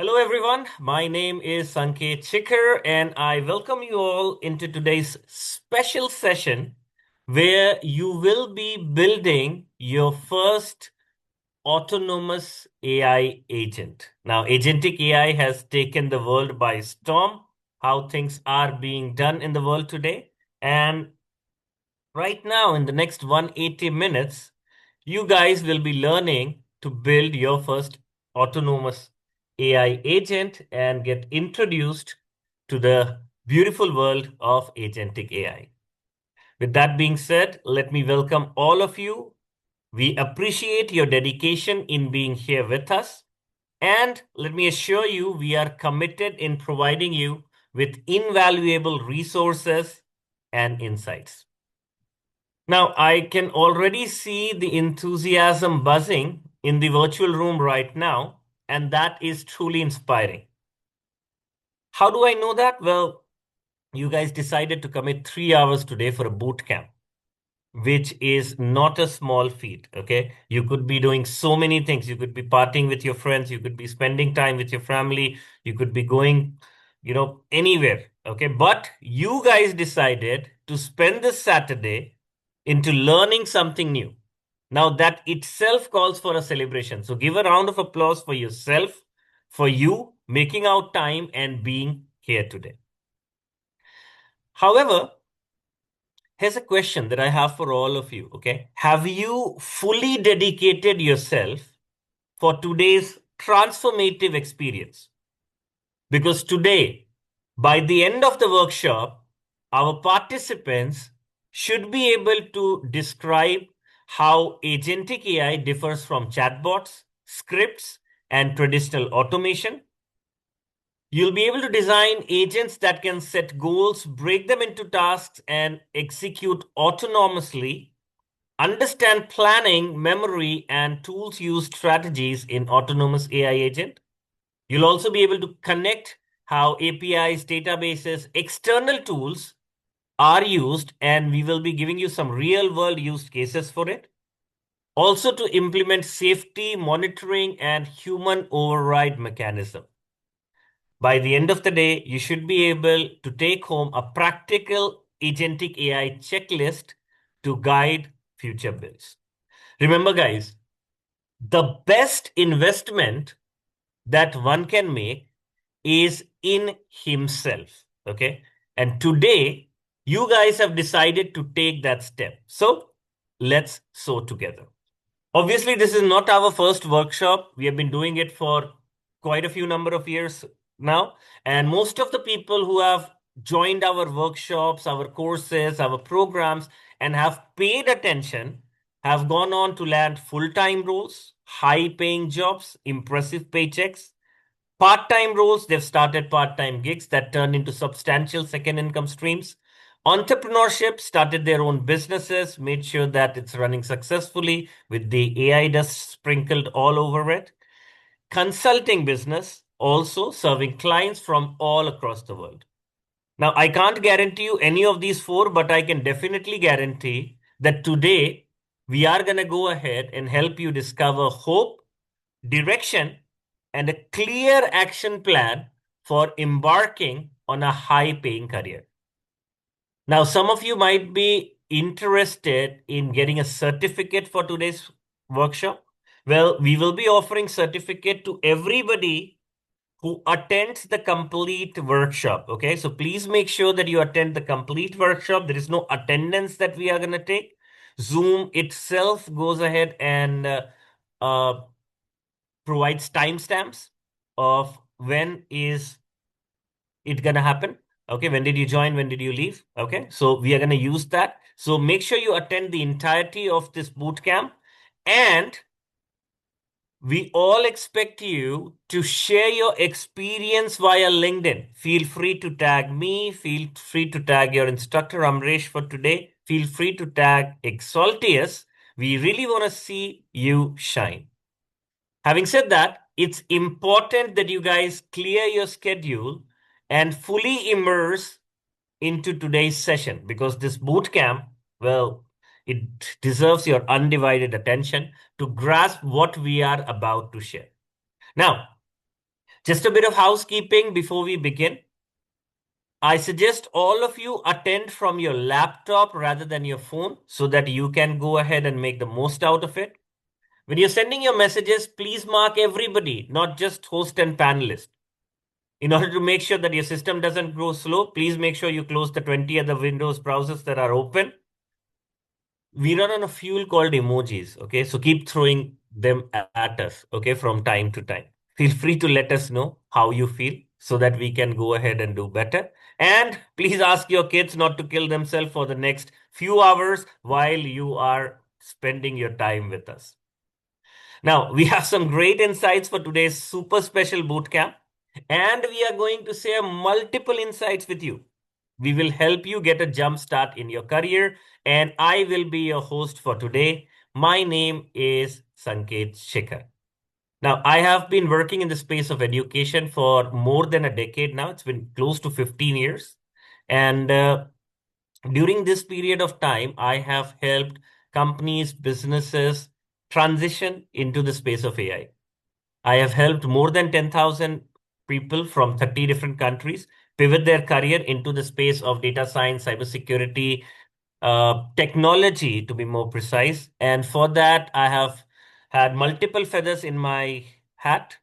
Hello, everyone. My name is Sanket Chikhar, and I welcome you all into today's special session where you will be building your first autonomous AI agent. Now, agentic AI has taken the world by storm, how things are being done in the world today. And right now, in the next 180 minutes, you guys will be learning to build your first autonomous AI agent and get introduced to the beautiful world of agentic AI. With that being said, let me welcome all of you. We appreciate your dedication in being here with us. And let me assure you, we are committed in providing you with invaluable resources and insights. Now, I can already see the enthusiasm buzzing in the virtual room right now, and that is truly inspiring. How do I know that? Well, you guys decided to commit 3 hours today for a boot camp, which is not a small feat. Okay. You could be doing so many things. You could be partying with your friends. You could be spending time with your family. You could be going, anywhere. Okay. But you guys decided to spend this Saturday into learning something new. Now, that itself calls for a celebration. So, give a round of applause for yourself, for you making out time and being here today. However, here's a question that I have for all of you. Okay. Have you fully dedicated yourself for today's transformative experience? Because today, by the end of the workshop, our participants should be able to describe how agentic AI differs from chatbots, scripts, and traditional automation. You'll be able to design agents that can set goals, break them into tasks, and execute autonomously, understand planning, memory, and tools used strategies in autonomous AI agent. You'll also be able to connect how APIs, databases, external tools are used, and we will be giving you some real world use cases for it. Also to implement safety, monitoring, and human override mechanism. By the end of the day, you should be able to take home a practical agentic AI checklist to guide future builds. Remember, guys, the best investment that one can make is in himself. Okay. And today, you guys have decided to take that step. So let's sow together. Obviously, this is not our first workshop. We have been doing it for quite a few number of years now. And most of the people who have joined our workshops, our courses, our programs, and have paid attention have gone on to land full-time roles, high-paying jobs, impressive paychecks. Part-time roles, they've started part-time gigs that turned into substantial second income streams. Entrepreneurship, started their own businesses, made sure that it's running successfully with the AI dust sprinkled all over it. Consulting business, also serving clients from all across the world. Now, I can't guarantee you any of these four, but I can definitely guarantee that today we are going to go ahead and help you discover hope, direction, and a clear action plan for embarking on a high paying career. Now, some of you might be interested in getting a certificate for today's workshop. Well, we will be offering certificate to everybody who attends the complete workshop. Okay, so please make sure that you attend the complete workshop. There is no attendance that we are going to take. Zoom itself goes ahead and uh, provides timestamps of when is it going to happen. Okay, when did you join? When did you leave? Okay, so we are going to use that. So make sure you attend the entirety of this boot camp. And we all expect you to share your experience via LinkedIn. Feel free to tag me. Feel free to tag your instructor, Amresh, for today. Feel free to tag Exaltius. We really want to see you shine. Having said that, it's important that you guys clear your schedule and fully immerse into today's session because this boot camp, well, it deserves your undivided attention to grasp what we are about to share. Now, Just a bit of housekeeping before we begin. I suggest all of you attend from your laptop rather than your phone so that you can go ahead and make the most out of it. When you're sending your messages, please mark everybody, not just host and panelist. In order to make sure that your system doesn't go slow, please make sure you close the 20 other Windows browsers that are open. We run on a fuel called emojis, okay? So keep throwing them at us, okay, from time to time. Feel free to let us know how you feel so that we can go ahead and do better. And please ask your kids not to kill themselves for the next few hours while you are spending your time with us. Now, we have some great insights for today's super special bootcamp, and we are going to share multiple insights with you. We will help you get a jump start in your career, and I will be your host for today. My name is Sanket Shikhar. Now, I have been working in the space of education for more than a decade now. It's been close to 15 years. And during this period of time, I have helped companies, businesses transition into the space of AI. I have helped more than 10,000 people from 30 different countries pivot their career into the space of data science, cybersecurity, technology, to be more precise. And for that, I have had multiple feathers in my hat.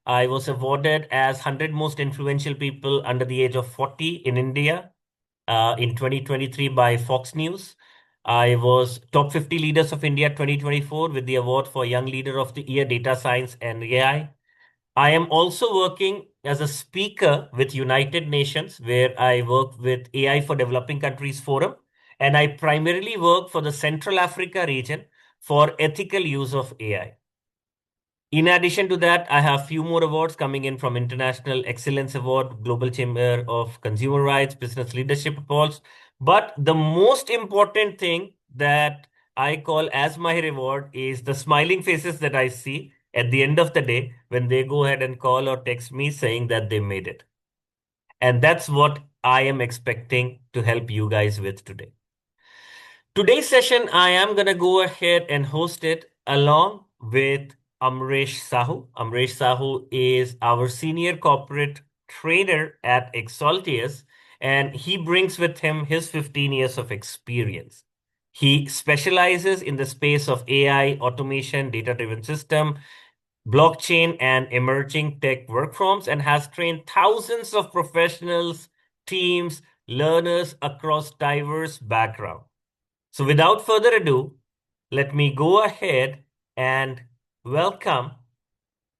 I was awarded as 100 most influential people under the age of 40 in India in 2023 by Fox News. I was top 50 leaders of India 2024 with the award for Young Leader of the Year, Data Science and AI. I am also working as a speaker with United Nations, where I work with AI for Developing Countries Forum, and I primarily work for the Central Africa region for ethical use of AI. In addition to that, I have few more awards coming in from International Excellence Award, Global Chamber of Consumer Rights, Business Leadership Awards. But the most important thing that I call as my reward is the smiling faces that I see at the end of the day when they go ahead and call or text me saying that they made it. And that's what I am expecting to help you guys with today. Today's session, I am going to go ahead and host it along with Amresh Sahu. Amresh Sahu is our senior corporate trainer at Exaltius, and he brings with him his 15 years of experience. He specializes in the space of AI, automation, data-driven system, blockchain, and emerging tech workforms, and has trained thousands of professionals, teams, learners across diverse backgrounds. So without further ado, let me go ahead and welcome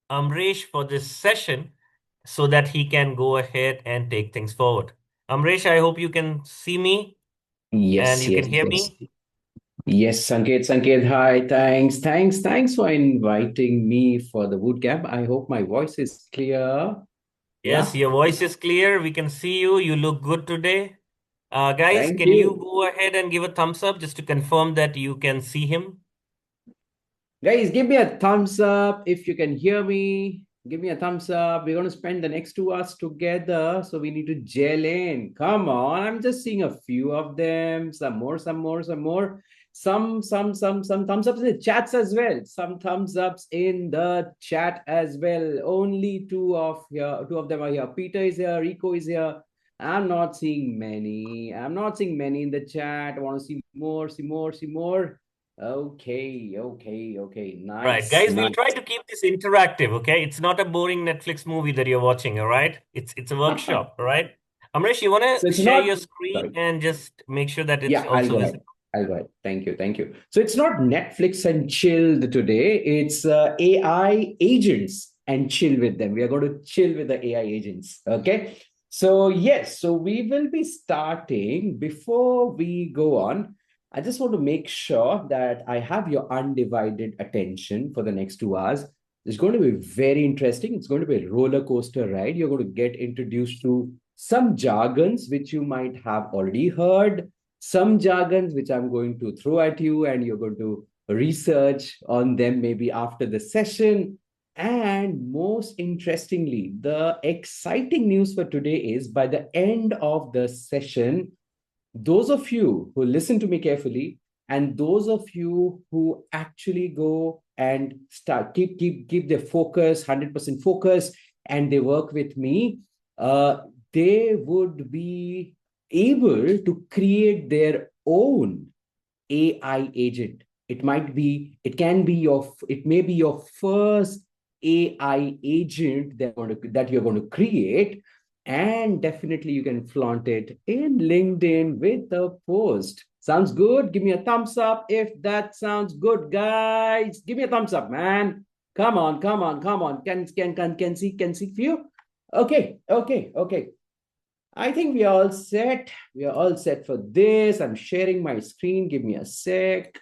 Amresh for this session so that he can go ahead and take things forward. Amresh, I hope you can see me and Yes, you can yes, hear yes. me. Yes, Sanket, hi, thanks for inviting me for the bootcamp. I hope my voice is clear. Yes, Yeah, your voice is clear. We can see you. You look good today. Guys, thank can you you. go ahead and give a thumbs up just to confirm that you can see him? Guys, give me a thumbs up if you can hear me. Give me a thumbs up. We're going to spend the next 2 hours together. So we need to gel in. Come on. I'm just seeing a few of them. Some more, some more, some more. Some thumbs ups in the chats as well. Some thumbs ups in the chat as well. Only two of them are here. Peter is here. Rico is here. I'm not seeing many. I'm not seeing many in the chat. I want to see more, see more, see more. Okay. Right, Nice, guys, we'll nice. try to keep this interactive, okay? It's not a boring Netflix movie that you're watching, all right? It's a workshop, all right? Amresh, you want So to it's share not, your screen sorry. and just make sure that it's Yeah, I'll also go ahead. visible? I'll go ahead. Thank you. So it's not Netflix and chilled today. It's AI agents and chill with them. We are going to chill with the AI agents. Okay. So, yes, so we will be starting. Before we go on, I just want to make sure that I have your undivided attention for the next 2 hours. It's going to be very interesting. It's going to be a roller coaster ride. You're going to get introduced to some jargons which you might have already heard, some jargons which I'm going to throw at you, and you're going to research on them maybe after the session. And most interestingly, the exciting news for today is by the end of the session, those of you who listen to me carefully and those of you who actually go and start keep their focus 100% focus, and they work with me, uh, they would be able to create their own AI agent. It can be it may be your first AI agent that you're going to create, and definitely you can flaunt it in LinkedIn with a post. Sounds good? Give me a thumbs up if that sounds good, guys. Give me a thumbs up, man. Come on, come on, come on. Can see few? Okay, okay, okay. I think we are all set. We are all set for this. I'm sharing my screen. Give me a sec.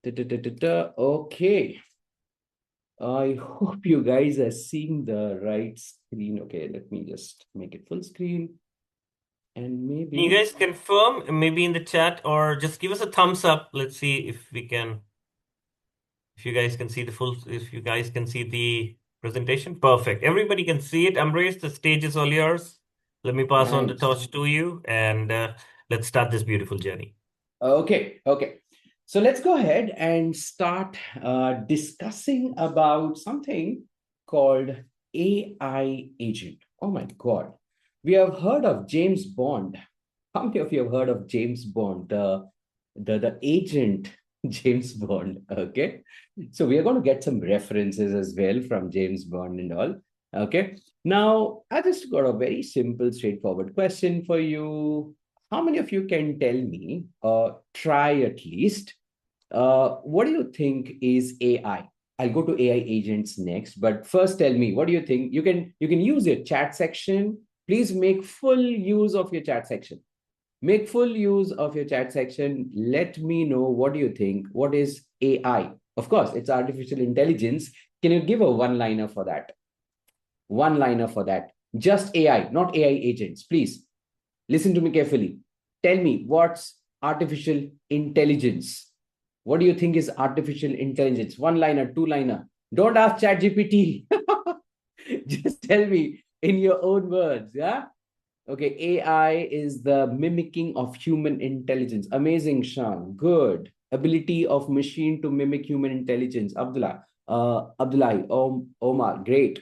Okay. I hope you guys are seeing the right screen. Okay, let me just make it full screen. And Can you maybe, guys confirm, maybe in the chat, or just give us a thumbs up? Let's see if we can, if you guys can see if you guys can see the presentation. Perfect. Everybody can see it. Ambrish, the stage is all yours. Let me pass on the nice. torch to you, and let's start this beautiful journey. Okay, okay. So let's go ahead and start discussing about something called AI agent. Oh my God. We have heard of James Bond. How many of you have heard of James Bond, the agent James Bond? Okay. So we are going to get some references as well from James Bond and all. Okay. Now, I just got a very simple, straightforward question for you. How many of you can tell me, try at least, what do you think is AI? I'll go to AI agents next, but first tell me, what do you think? You can use your chat section. Please make full use of your chat section. Make full use of your chat section. Let me know, what do you think? What is AI? Of course, it's artificial intelligence. Can you give a one-liner for that? One-liner for that. Just AI, not AI agents. Please listen to me carefully. Tell me, what's artificial intelligence? What do you think is artificial intelligence? One-liner, two-liner. Don't ask ChatGPT. Just tell me in your own words. Yeah. Okay, AI is the mimicking of human intelligence. Amazing, Sean. Good. Ability of machine to mimic human intelligence. Abdullah, Omar, great.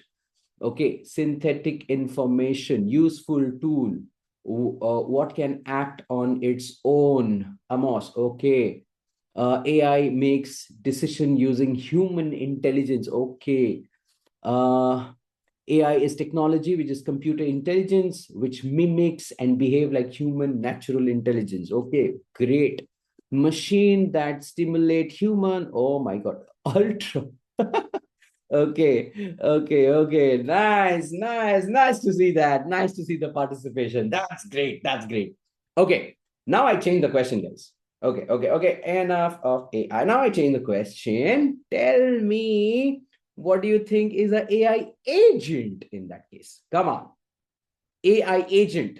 Okay, synthetic information, useful tool. What can act on its own? Amos, okay. AI makes decision using human intelligence. Okay. AI is technology, which is computer intelligence, which mimics and behave like human natural intelligence. Okay, great. Machine that stimulate human. Oh my God, ultra. Okay, okay, okay. Nice, nice, nice to see that. Nice to see the participation. That's great. That's great. Okay, now I change the question, guys. Okay, okay, okay. Enough of AI. Now I change the question. Tell me, what do you think is an AI agent in that case? Come on. AI agent,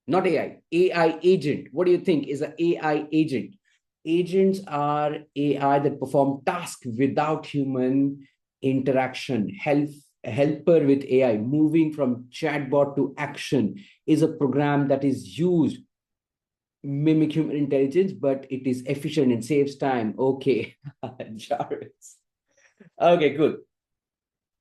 not AI, AI agent. What do you think is an AI agent? Agents are AI that perform tasks without human interaction. Helper with AI, moving from chatbot to action, is a program that is used mimic human intelligence, but it is efficient and saves time. Okay, Jarvis. Okay, good.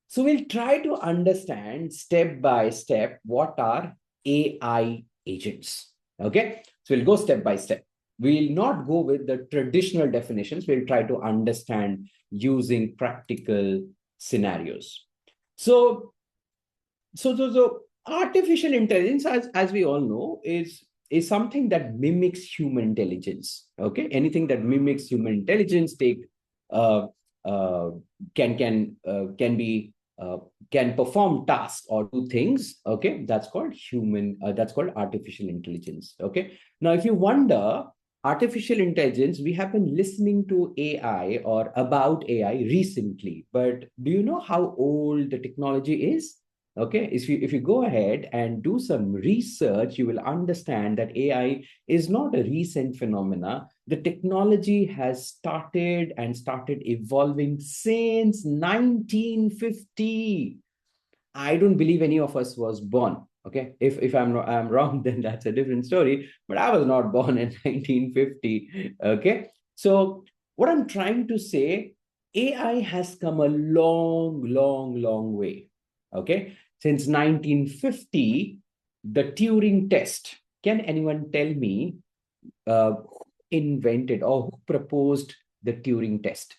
So we'll try to understand step by step what are AI agents. Okay, so we'll go step by step. We'll not go with the traditional definitions. We'll try to understand using practical scenarios. So, so artificial intelligence, as we all know, is something that mimics human intelligence. Okay, anything that mimics human intelligence take uh, uh, can be uh, can perform tasks or do things. Okay, that's called that's called artificial intelligence. Okay, now if you wonder, artificial intelligence, we have been listening to AI or about AI recently, but do you know how old the technology is? Okay, if you go ahead and do some research, you will understand that AI is not a recent phenomena. The technology has started evolving since 1950. I don't believe any of us was born. Okay, if I'm wrong, then that's a different story. But I was not born in 1950. Okay, so what I'm trying to say, AI has come a long, long, long way. Okay, Since 1950, the Turing test. Can anyone tell me who invented or who proposed the Turing test?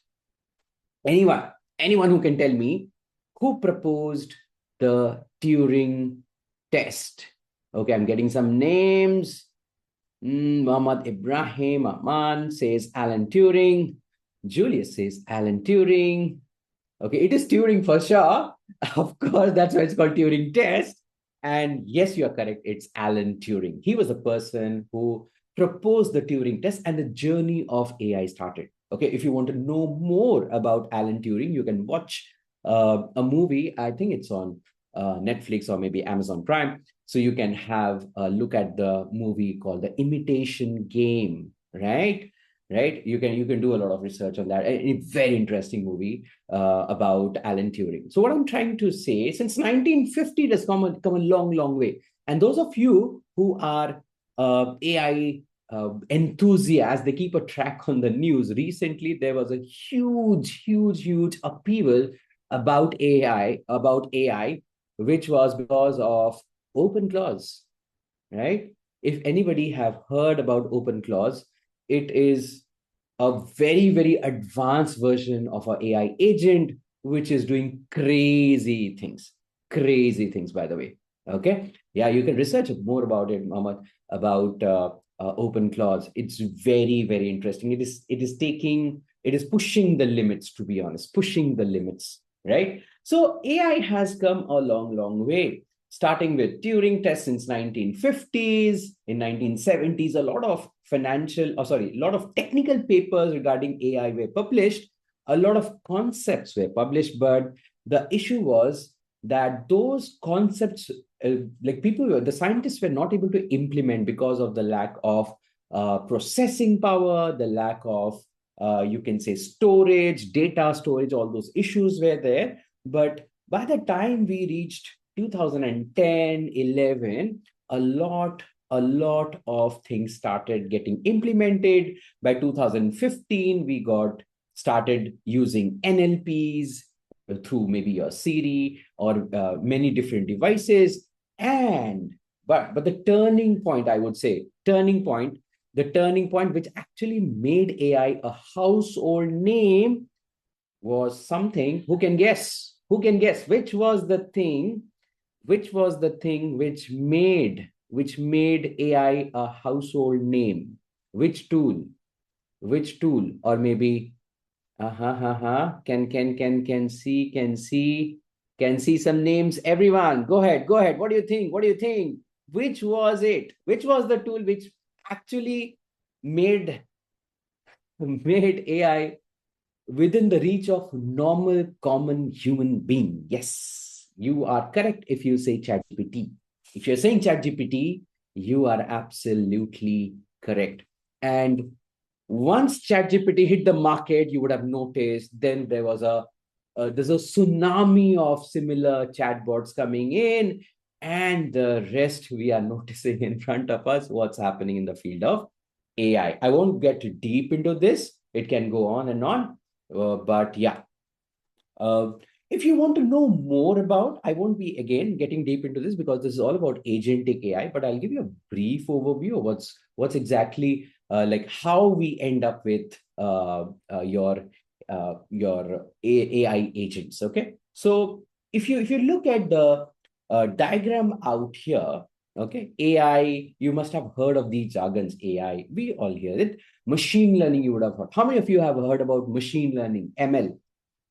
Anyone? Anyone who can tell me who proposed the Turing test? Okay, I'm getting some names. Muhammad Ibrahim Aman says Alan Turing. Julius says Alan Turing. Okay, it is Turing for sure. Of course, that's why it's called Turing test. And yes, you are correct. It's Alan Turing. He was the person who proposed the Turing test, and the journey of AI started. Okay, if you want to know more about Alan Turing, you can watch a movie. I think it's on Netflix or maybe Amazon Prime. So you can have a look at the movie called The Imitation Game, right? Right? You can do a lot of research on that. A very interesting movie about Alan Turing. So what I'm trying to say, since 1950, it has come a long, long way. And those of you who are AI enthusiasts, they keep a track on the news. Recently, there was a huge, huge, huge upheaval about AI, which was because of open clause, right? If anybody have heard about open clause, it is a very, very advanced version of our AI agent, which is doing crazy things, by the way. Okay. Yeah, you can research more about it, Mohammed, about open clause. It's very, very interesting. It is pushing the limits, to be honest, pushing the limits, right? So AI has come a long, long way, starting with Turing tests since 1950s. In 1970s, a lot of a lot of technical papers regarding AI were published. A lot of concepts were published, but the issue was that those concepts, the scientists were not able to implement because of the lack of processing power, the lack of, you can say, storage, data storage, all those issues were there. But by the time we reached 2010, 11, a lot of things started getting implemented. By 2015, we got started using NLPs through maybe your Siri or many different devices. And but the turning point, I would say, the turning point which actually made AI a household name was something. Who can guess? Who can guess which was the thing? Which was the thing which made AI a household name? Which tool? Which tool? Or maybe can see some names. Everyone, go ahead, go ahead. What do you think? What do you think? Which was it? Which was the tool which actually made made AI within the reach of normal, common human being? Yes, you are correct if you say ChatGPT. If you're saying ChatGPT, you are absolutely correct. And once ChatGPT hit the market, you would have noticed then there's a tsunami of similar chatbots coming in, and the rest we are noticing in front of us what's happening in the field of AI. I won't get deep into this. It can go on and on, but yeah, uh, if you want to know more about, I won't be again getting deep into this because this is all about agentic AI, but I'll give you a brief overview of what's exactly like how we end up with your AI agents. Okay, so if you look at the diagram out here, okay, AI, you must have heard of these jargons. AI, we all hear it. Machine learning, you would have heard. How many of you have heard about machine learning, ML?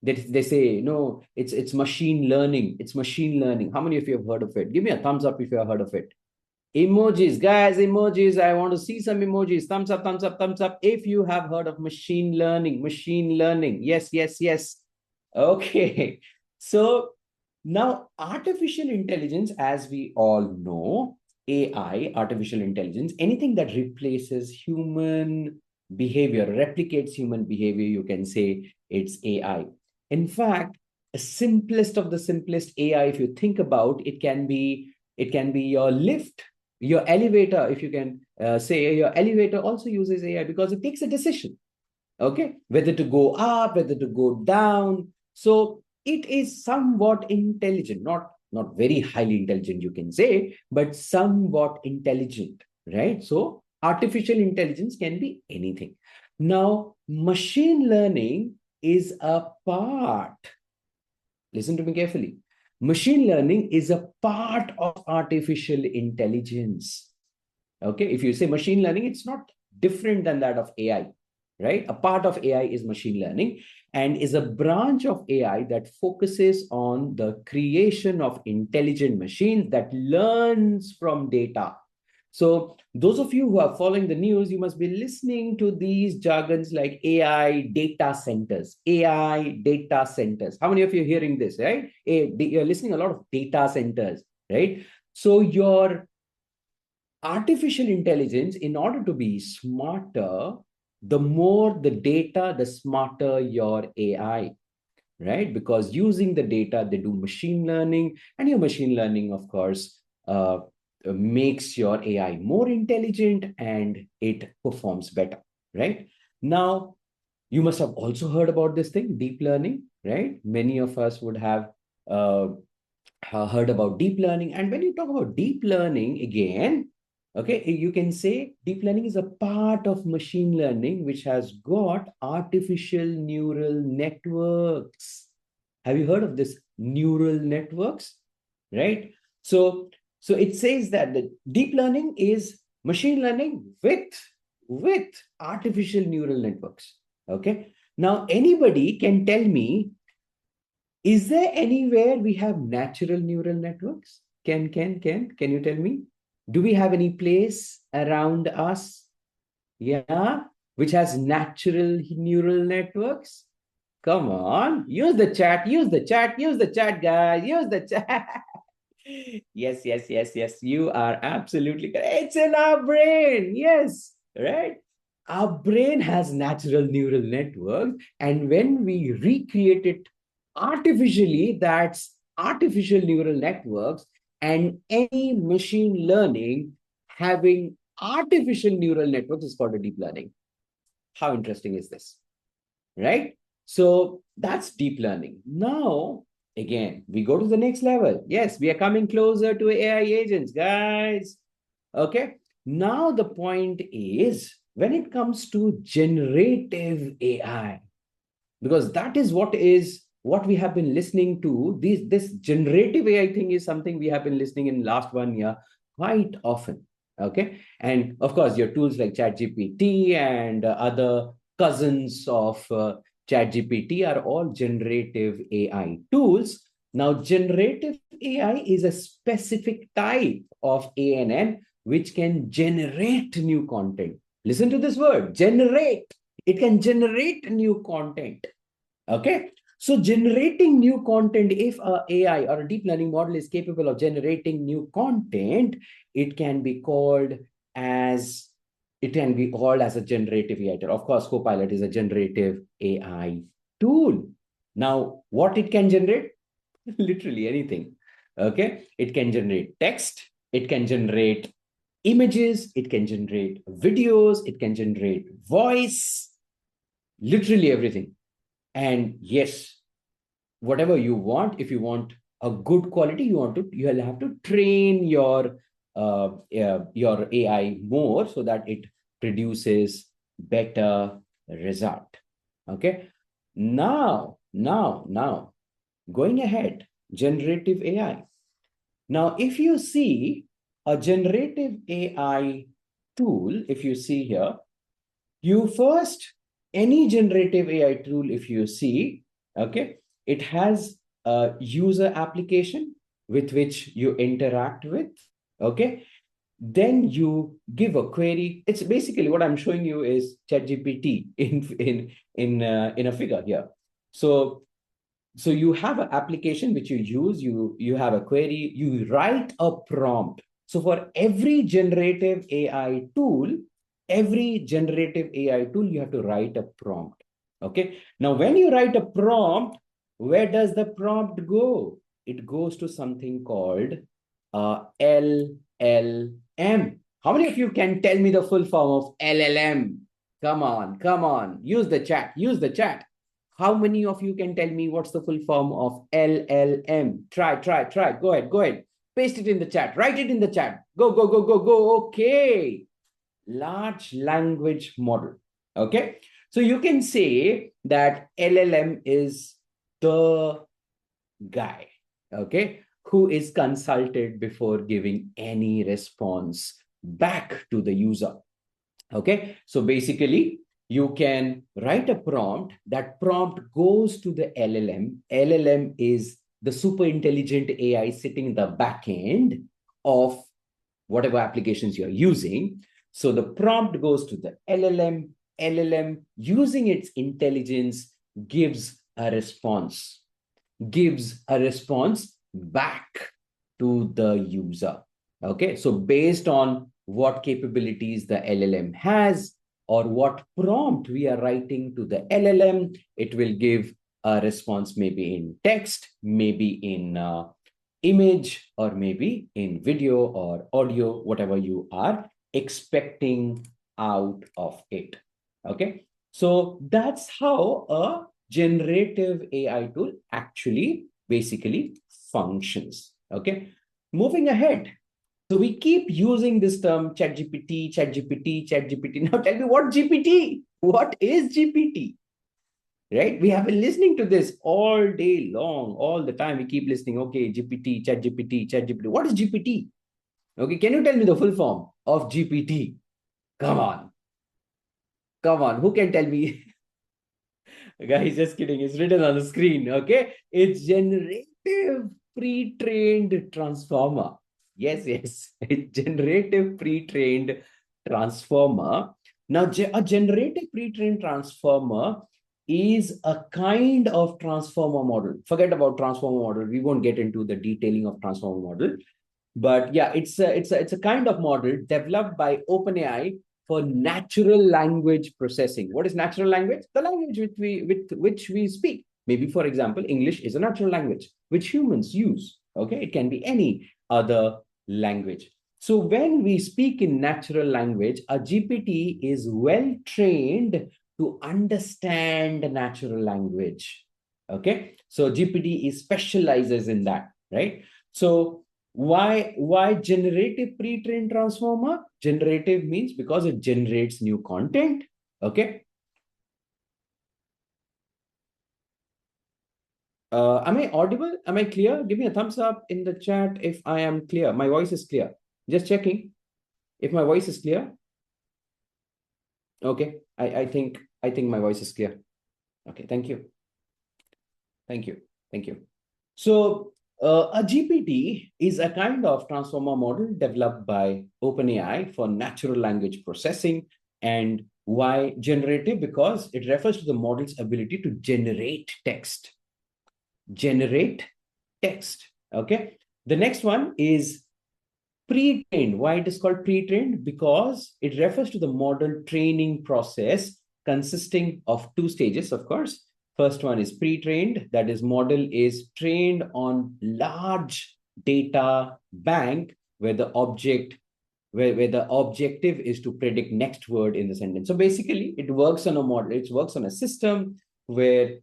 They say no, it's machine learning, it's machine learning. How many of you have heard of it? Give me a thumbs up if you have heard of it. Emojis, guys, emojis. I want to see some emojis. Thumbs up, thumbs up, thumbs up if you have heard of machine learning. Machine learning, yes, yes, yes. Okay. So now artificial intelligence, as we all know, AI, artificial intelligence, anything that replaces human behavior, replicates human behavior, you can say it's AI. In fact, the simplest of the simplest AI, if you think about, it can be your lift, your elevator. If you can say your elevator also uses AI because it takes a decision, okay, whether to go up, whether to go down. So it is somewhat intelligent, not not very highly intelligent, you can say, but somewhat intelligent, right? So artificial intelligence can be anything. Now, machine learning is a part, listen to me carefully. Machine learning is a part of artificial intelligence. Okay, if you say machine learning, it's not different than that of AI, right? A part of AI is machine learning and is a branch of AI that focuses on the creation of intelligent machines that learns from data. So those of you who are following the news, you must be listening to these jargons like AI data centers, AI data centers. How many of you are hearing this, right? You're listening a lot of data centers, right? So your artificial intelligence, in order to be smarter, the more the data, the smarter your AI, right? Because using the data, they do machine learning, and your machine learning, of course, makes your AI more intelligent and it performs better, right? Now, you must have also heard about this thing, deep learning, right? Many of us would have uh, heard about deep learning. And when you talk about deep learning again, okay, you can say deep learning is a part of machine learning which has got artificial neural networks. Have you heard of this neural networks? Right? So, so it says that the deep learning is machine learning with artificial neural networks. Okay. Now, anybody can tell me, is there anywhere we have natural neural networks? Can you tell me? Do we have any place around us? Yeah, which has natural neural networks? Come on, use the chat, use the chat, use the chat, guys, use the chat. Yes. You are absolutely correct. It's in our brain. Yes, right? Our brain has natural neural networks. And when we recreate it artificially, that's artificial neural networks. And any machine learning having artificial neural networks is called a deep learning. How interesting is this? Right? So that's deep learning. Now, again, we go to the next level. Yes, we are coming closer to AI agents, guys. Okay. Now, the point is when it comes to generative AI, because that is what we have been listening to. This generative AI thing is something we have been listening in last 1 year quite often. Okay, and of course, your tools like ChatGPT and other cousins of ChatGPT are all generative AI tools. Now, generative AI is a specific type of ANN which can generate new content. Listen to this word, generate. It can generate new content. Okay. So generating new content, if a AI or a deep learning model is capable of generating new content, it can be called as a generative AI tool. Of course, Copilot is a generative AI tool. Now, what it can generate? Literally anything. Okay. It can generate text, it can generate images, it can generate videos, it can generate voice, literally everything. And yes, whatever you want, if you want a good quality, you'll have to train your AI more so that it produces better result. Okay. Now, going ahead, generative AI. Now, if you see a generative AI tool, if you see here, you first, any generative AI tool, if you see, okay, it has a user application with which you interact with, okay. Then you give a query. It's basically what I'm showing you is ChatGPT in a figure here. So you have an application which you use, you have a query, you write a prompt. So for every generative AI tool, you have to write a prompt. Okay. Now, when you write a prompt, where does the prompt go? It goes to something called LLM. How many of you can tell me the full form of LLM? Come on. Use the chat. How many of you can tell me what's the full form of LLM? Try. Go ahead. Paste it in the chat. Write it in the chat. Go. Okay. Large language model. Okay. So you can say that LLM is the guy, okay, who is consulted before giving any response back to the user. Okay, so basically, you can write a prompt. That prompt goes to the LLM. LLM is the super intelligent AI sitting in the back end of whatever applications you're using. So the prompt goes to the LLM. LLM, using its intelligence, gives a response back to the user. Okay, so based on what capabilities the LLM has or what prompt we are writing to the LLM, it will give a response maybe in text, maybe in image, or maybe in video or audio, whatever you are expecting out of it. Okay, so that's how a generative AI tool actually basically functions. Okay, moving ahead. So we keep using this term chat GPT. Now tell me what GPT? What is GPT? Right? We have been listening to this all day long, all the time. We keep listening. Okay, GPT, chat GPT. What is GPT? Okay, can you tell me the full form of GPT? Come on. Come on. Who can tell me? Guys, just kidding. It's written on the screen. Okay. It's generative pre-trained transformer. Yes. It's generative pre-trained transformer. Now, a generative pre-trained transformer is a kind of transformer model. Forget about transformer model. We won't get into the detailing of transformer model. But yeah, it's a kind of model developed by OpenAI for natural language processing. What is natural language? The language with which we speak. Maybe, for example, English is a natural language which humans use. Okay, it can be any other language. So when we speak in natural language, a GPT is well trained to understand natural language. Okay, so GPT is specializes in that, right? So why generative pre-trained transformer? Generative means because it generates new content. Okay. Am I audible? Am I clear? Give me a thumbs up in the chat if I am clear. My voice is clear. Just checking if my voice is clear. Okay. I think my voice is clear. Okay. Thank you. So a GPT is a kind of transformer model developed by OpenAI for natural language processing. And why generative? Because it refers to the model's ability to generate text. Okay. The next one is pre-trained. Why it is called pre-trained? Because it refers to the model training process consisting of two stages, of course. First one is pre-trained. That is, model is trained on large data bank where the objective is to predict next word in the sentence. So basically, it works on a model. It works on a system where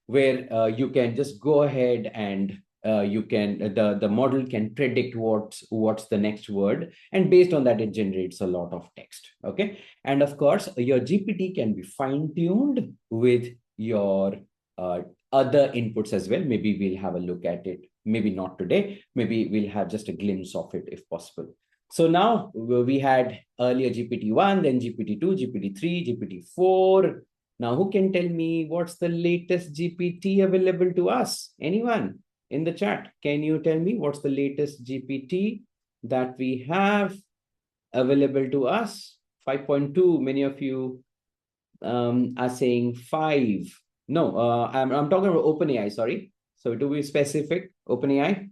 you can just go ahead and the model can predict what's the next word, and based on that it generates a lot of text. Okay, and of course your GPT can be fine-tuned with your other inputs as well. Maybe we'll have a look at it, maybe not today, maybe we'll have just a glimpse of it if possible. So now we had earlier GPT-1, then GPT-2, GPT-3, GPT-4. Now, who can tell me what's the latest GPT available to us? Anyone in the chat? Can you tell me what's the latest GPT that we have available to us? 5.2. Many of you are saying 5. No, I'm talking about OpenAI, sorry. So to be specific, OpenAI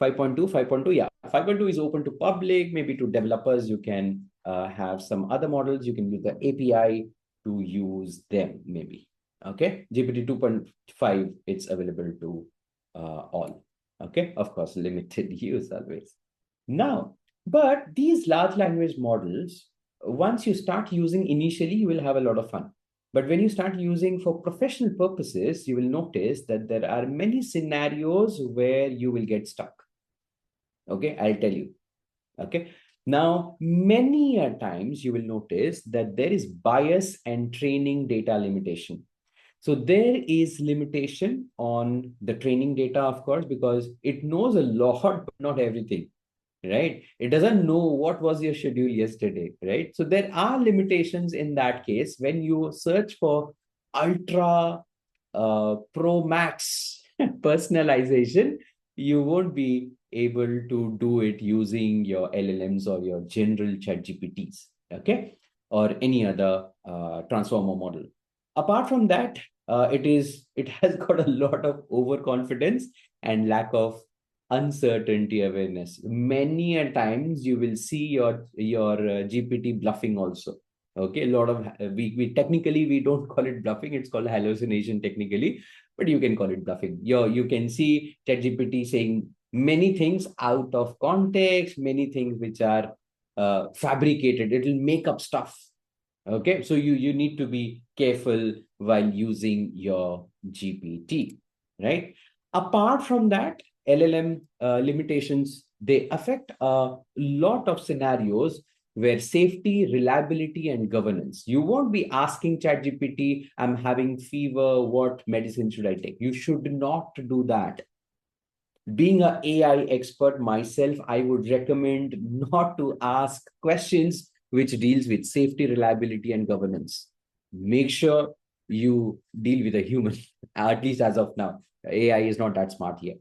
5.2. Yeah, 5.2 is open to public, maybe to developers. You can have some other models. You can use the API to use them, maybe. Okay, GPT 2.5, it's available to all. Okay, of course, limited use always. Now, but these large language models, once you start using initially, you will have a lot of fun. But when you start using for professional purposes, you will notice that there are many scenarios where you will get stuck. Okay, I'll tell you. Okay. Now, many a times you will notice that there is bias and training data limitation. So there is limitation on the training data, of course, because it knows a lot, but not everything, right? It doesn't know what was your schedule yesterday, right? So there are limitations in that case when you search for ultra pro max personalization, you won't be able to do it using your LLMs or your general chat GPTs, okay, or any other transformer model. Apart from that, it has got a lot of overconfidence and lack of uncertainty awareness. Many a times you will see your GPT bluffing also. Okay, a lot of we technically we don't call it bluffing; it's called hallucination technically, but you can call it bluffing. You can see ChatGPT saying many things out of context, many things which are fabricated. It will make up stuff. Okay, so you need to be careful while using your GPT, right? Apart from that, LLM limitations, they affect a lot of scenarios where safety, reliability, and governance. You won't be asking ChatGPT, I'm having fever, what medicine should I take? You should not do that. Being an AI expert myself, I would recommend not to ask questions which deals with safety, reliability, and governance. Make sure you deal with a human, at least as of now. AI is not that smart yet.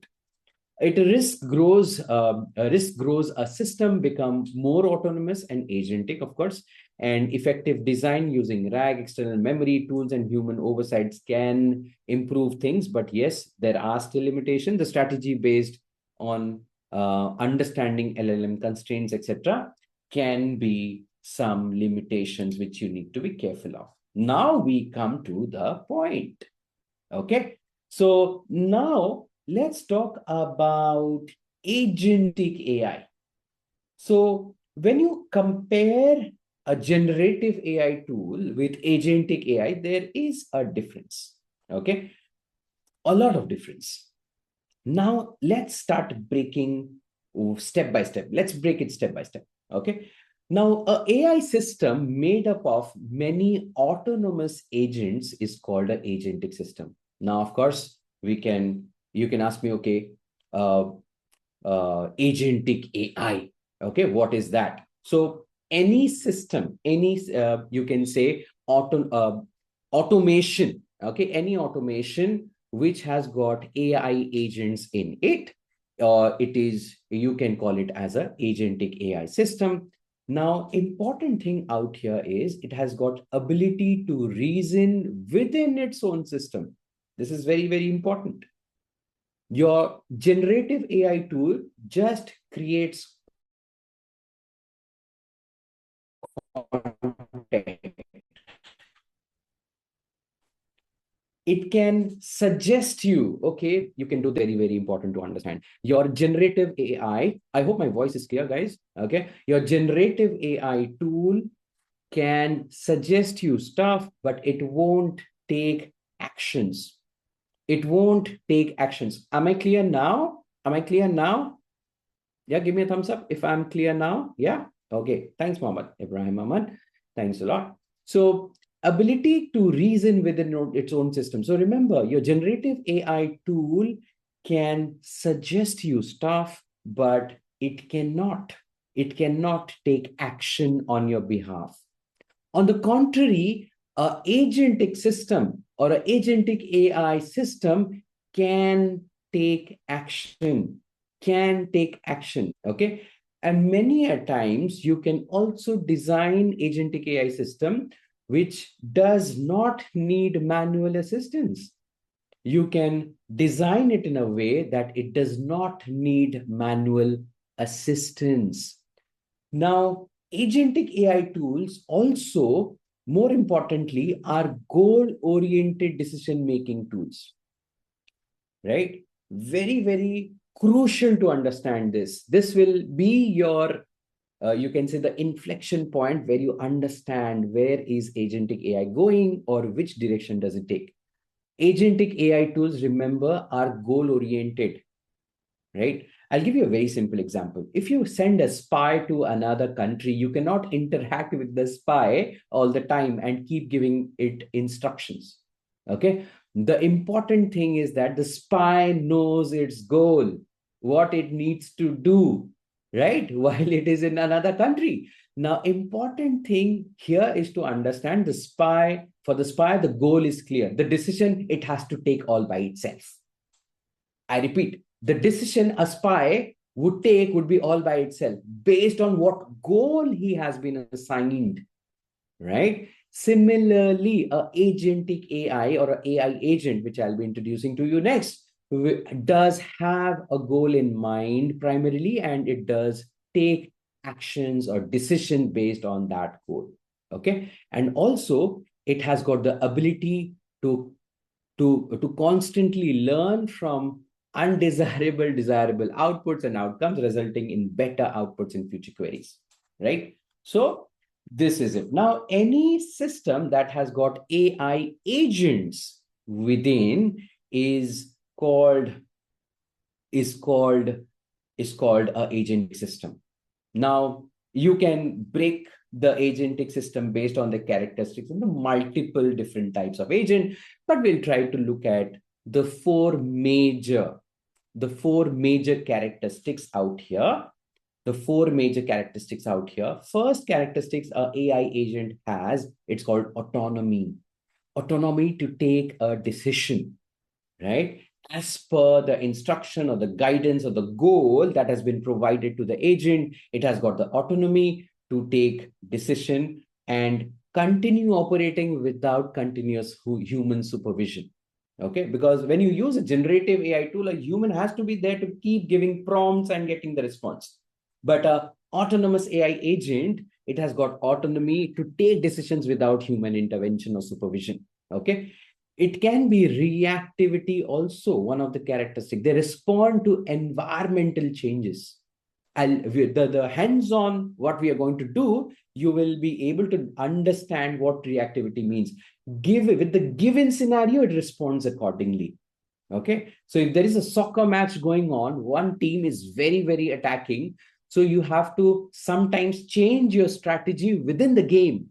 A risk grows, a system becomes more autonomous and agentic, of course, and effective design using RAG, external memory tools, and human oversights can improve things. But yes, there are still limitations. The strategy based on understanding LLM constraints, etc., can be some limitations which you need to be careful of. Now we come to the point. Okay. So now let's talk about agentic AI. So when you compare a generative AI tool with agentic AI, there is a difference. Okay. A lot of difference. Now let's start breaking step by step. Let's break it step by step. Okay. Now, a AI system made up of many autonomous agents is called an agentic system. Now, of course, you can ask me, okay, uh, agentic AI. Okay, what is that? So any system, you can say automation. Okay, any automation which has got AI agents in it, it is, you can call it as a agentic AI system. Now, important thing out here is it has got ability to reason within its own system. This is very, very important. Your generative AI tool just creates content. It can suggest you, okay, you can do very, very important to understand. Your generative AI, I hope my voice is clear, guys. Okay. Your generative AI tool can suggest you stuff, but it won't take actions. It won't take actions. Am I clear now? Am I clear now? Yeah, give me a thumbs up if I'm clear now. Yeah. Okay. Thanks, Mohammed. Ibrahim Ahmad. Thanks a lot. So, ability to reason within its own system. So, remember, your generative AI tool can suggest you stuff, but it cannot. It cannot take action on your behalf. On the contrary, a agentic system or an agentic AI system can take action, can take action. Okay. And many a times you can also design agentic AI system which does not need manual assistance. You can design it in a way that it does not need manual assistance. Now, agentic AI tools also, more importantly, are goal oriented decision making tools, right? Very, very crucial to understand this. This will be your you can say the inflection point where you understand where is agentic AI going or which direction does it take. Agentic AI tools, remember, are goal oriented, right? I'll give you a very simple example. If you send a spy to another country, you cannot interact with the spy all the time and keep giving it instructions. Okay. The important thing is that the spy knows its goal, what it needs to do, right? While it is in another country. Now, important thing here is to understand the spy, for the spy, the goal is clear. The decision it has to take all by itself. I repeat, the decision a spy would take would be all by itself based on what goal he has been assigned, right? Similarly, a agentic AI or an AI agent, which I'll be introducing to you next, does have a goal in mind primarily, and it does take actions or decision based on that goal. Okay. And also, it has got the ability to to constantly learn from undesirable desirable outputs and outcomes, resulting in better outputs in future queries, right? So this is it. Now, any system that has got AI agents within is called is called is called a agentic system. Now, you can break the agentic system based on the characteristics and the multiple different types of agent, but we'll try to look at the the four major characteristics out here. The four major characteristics out here. First characteristics a AI agent has, it's called autonomy. Autonomy to take a decision, right? As per the instruction or the guidance or the goal that has been provided to the agent, it has got the autonomy to take decision and continue operating without continuous human supervision. Okay, because when you use a generative AI tool, a human has to be there to keep giving prompts and getting the response. But a autonomous AI agent, it has got autonomy to take decisions without human intervention or supervision. Okay, it can be reactivity also, one of the characteristics. They respond to environmental changes. The hands-on, what we are going to do, you will be able to understand what reactivity means. With the given scenario, it responds accordingly. Okay. So if there is a soccer match going on, one team is very, very attacking. So you have to sometimes change your strategy within the game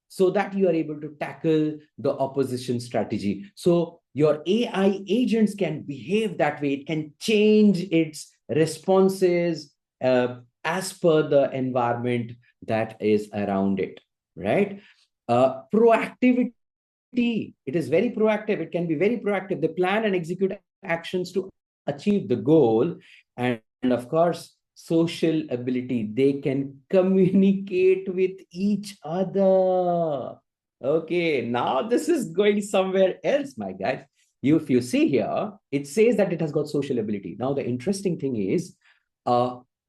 so that you are able to tackle the opposition strategy. So your AI agents can behave that way. It can change its responses as per the environment that is around it, right? Proactivity, it is very proactive. It can be very proactive. They plan and execute actions to achieve the goal. And of course, social ability. They can communicate with each other. Okay, now this is going somewhere else, my guys. If you see here, it says that it has got social ability. Now, the interesting thing is,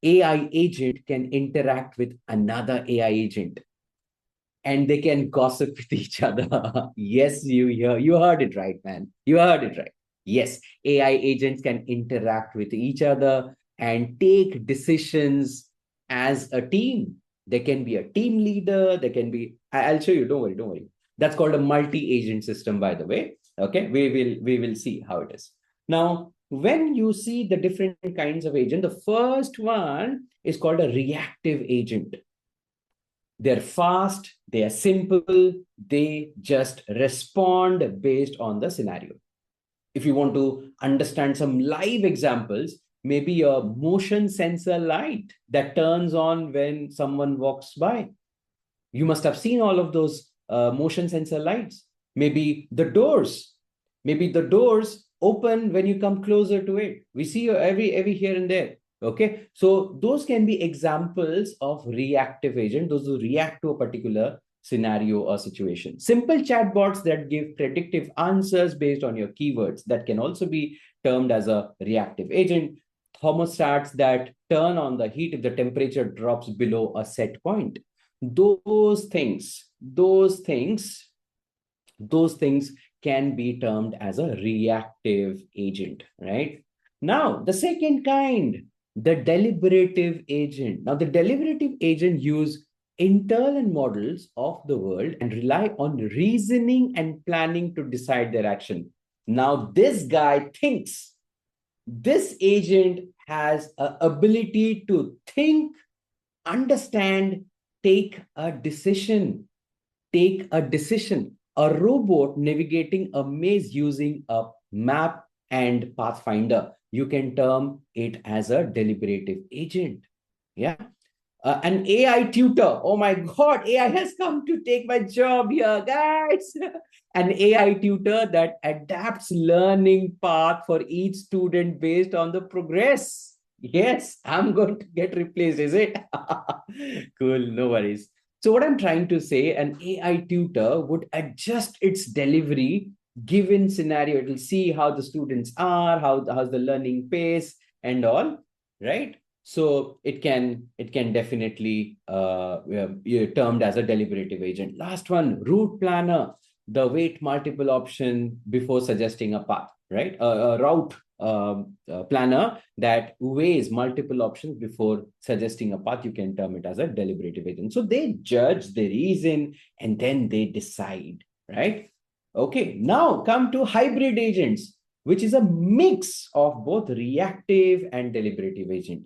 AI agent can interact with another AI agent and they can gossip with each other. Yes, you heard it right, man. You heard it right. Yes, AI agents can interact with each other and take decisions as a team. They can be a team leader. They can be. I'll show you. Don't worry. Don't worry. That's called a multi-agent system, by the way. Okay, we will see how it is. Now, when you see the different kinds of agent, the first one is called a reactive agent. They're fast, they are simple, they just respond based on the scenario. If you want to understand some live examples, maybe a motion sensor light that turns on when someone walks by. You must have seen all of those motion sensor lights. Maybe the doors open when you come closer to it. We see every here and there. Okay, so those can be examples of reactive agent, those who react to a particular scenario or situation. Simple chatbots that give predictive answers based on your keywords, that can also be termed as a reactive agent. Thermostats that turn on the heat if the temperature drops below a set point. Those things can be termed as a reactive agent, right? Now, the second kind, The deliberative agent. Now, the deliberative agent use internal models of the world and rely on reasoning and planning to decide their action. Now, this guy thinks. This agent has an ability to think, understand, take a decision. Take a decision. A robot navigating a maze using a map and pathfinder. You can term it as a deliberative agent. Yeah. An AI tutor. Oh my God, AI has come to take my job here, guys. An AI tutor that adapts learning path for each student based on the progress. Yes, I'm going to get replaced, is it? Cool, no worries. So, what I'm trying to say, an AI tutor would adjust its delivery given scenario. It will see how the students are, how's the learning pace, and all, right? So it can definitely termed as a deliberative agent. Last one, route planner, the weight multiple option before suggesting a path, right? A route planner that weighs multiple options before suggesting a path. You can term it as a deliberative agent. So they judge, they reason, and then they decide, right? Okay, now come to hybrid agents, which is a mix of both reactive and deliberative agent.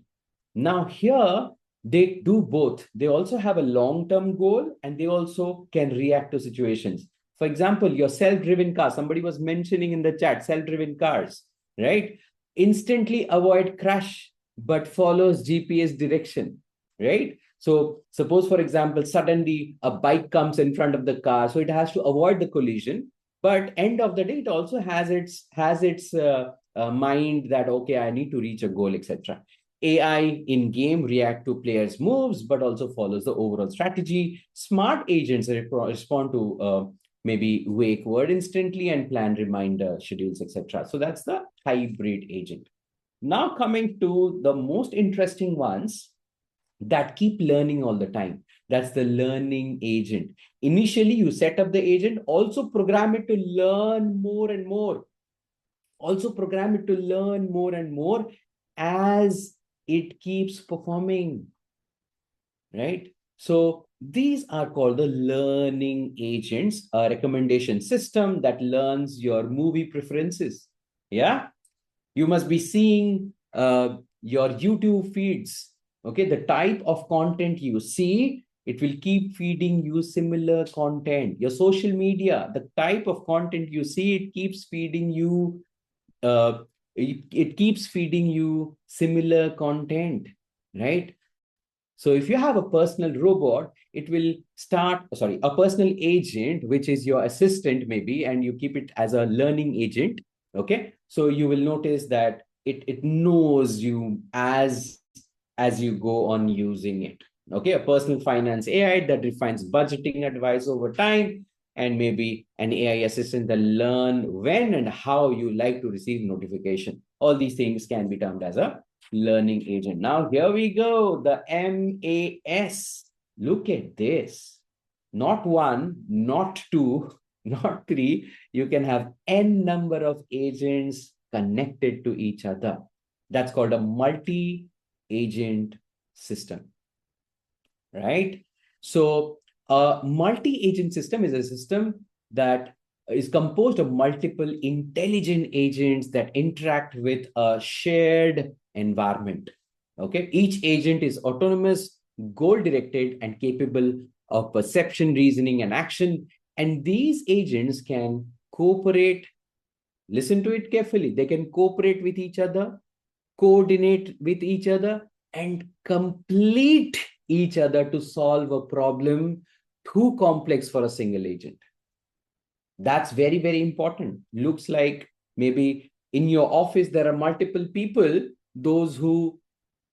Now, here they do both. They also have a long term goal and they also can react to situations. For example, your self driven car, somebody was mentioning in the chat, self driven cars, right? Instantly avoid crash, but follows GPS direction, right? So, suppose, for example, suddenly a bike comes in front of the car, so it has to avoid the collision. But end of the day, it also has its mind that okay, I need to reach a goal, etc. AI in game react to players' moves, but also follows the overall strategy. Smart agents respond to maybe wake word instantly and plan reminder schedules, etc. So that's the hybrid agent. Now coming to the most interesting ones that keep learning all the time. That's the learning agent. Initially, you set up the agent, also program it to learn more and more, also program it to learn more and more as it keeps performing, right? So these are called the learning agents, a recommendation system that learns your movie preferences. Yeah, you must be seeing your YouTube feeds. Okay, the type of content you see, it will keep feeding you similar content. Your social media, the type of content you see, it keeps feeding you uh, it keeps feeding you similar content, right? So if you have a personal robot, it will start, sorry, a personal agent, which is your assistant maybe, and you keep it as a learning agent. Okay. So you will notice that it knows you as you go on using it. Okay. A personal finance AI that refines budgeting advice over time, and maybe an AI assistant that learn when and how you like to receive notification. All these things can be termed as a learning agent. Now, here we go, the MAS. Look at this. Not one, not two, not three. You can have N number of agents connected to each other. That's called a multi agent system, right? So, a multi agent system is a system that is composed of multiple intelligent agents that interact with a shared environment. Okay, each agent is autonomous, goal directed, and capable of perception, reasoning, and action. And these agents can cooperate. Listen to it carefully. They can cooperate with each other, coordinate with each other, and complete each other to solve a problem too complex for a single agent. That's very, very important. Looks like maybe in your office, there are multiple people, those who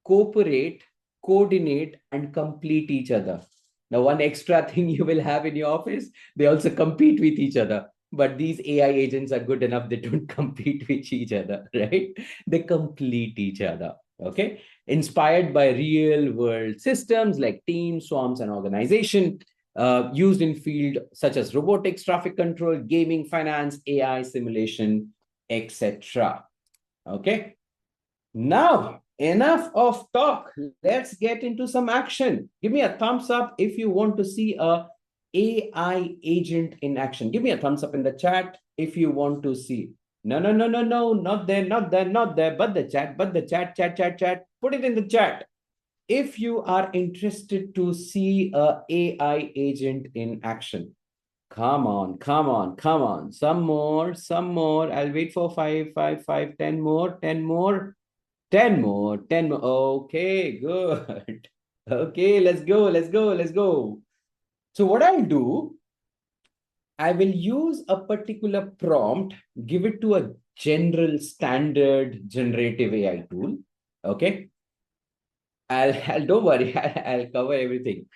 cooperate, coordinate, and complete each other. Now, one extra thing you will have in your office, they also compete with each other. But these AI agents are good enough, they don't compete with each other, right? They complete each other. Okay. Inspired by real world systems like teams, swarms, and organization, used in field such as robotics, traffic control, gaming, finance, AI, simulation, etc. Okay. Now, enough of talk. Let's get into some action. Give me a thumbs up if you want to see a AI agent in action. Give me a thumbs up in the chat if you want to see. No, no, no, no, no, not there, not there, not there, but the chat, chat. Put it in the chat. If you are interested to see a AI agent in action, come on, come on, come on. Some more, some more. I'll wait for 10 more, 10 more. 10 more, 10 more. Okay, good. Okay, let's go, let's go, let's go. So what I'll do, I will use a particular prompt, give it to a general standard generative AI tool. Okay. I'll don't worry, I'll cover everything.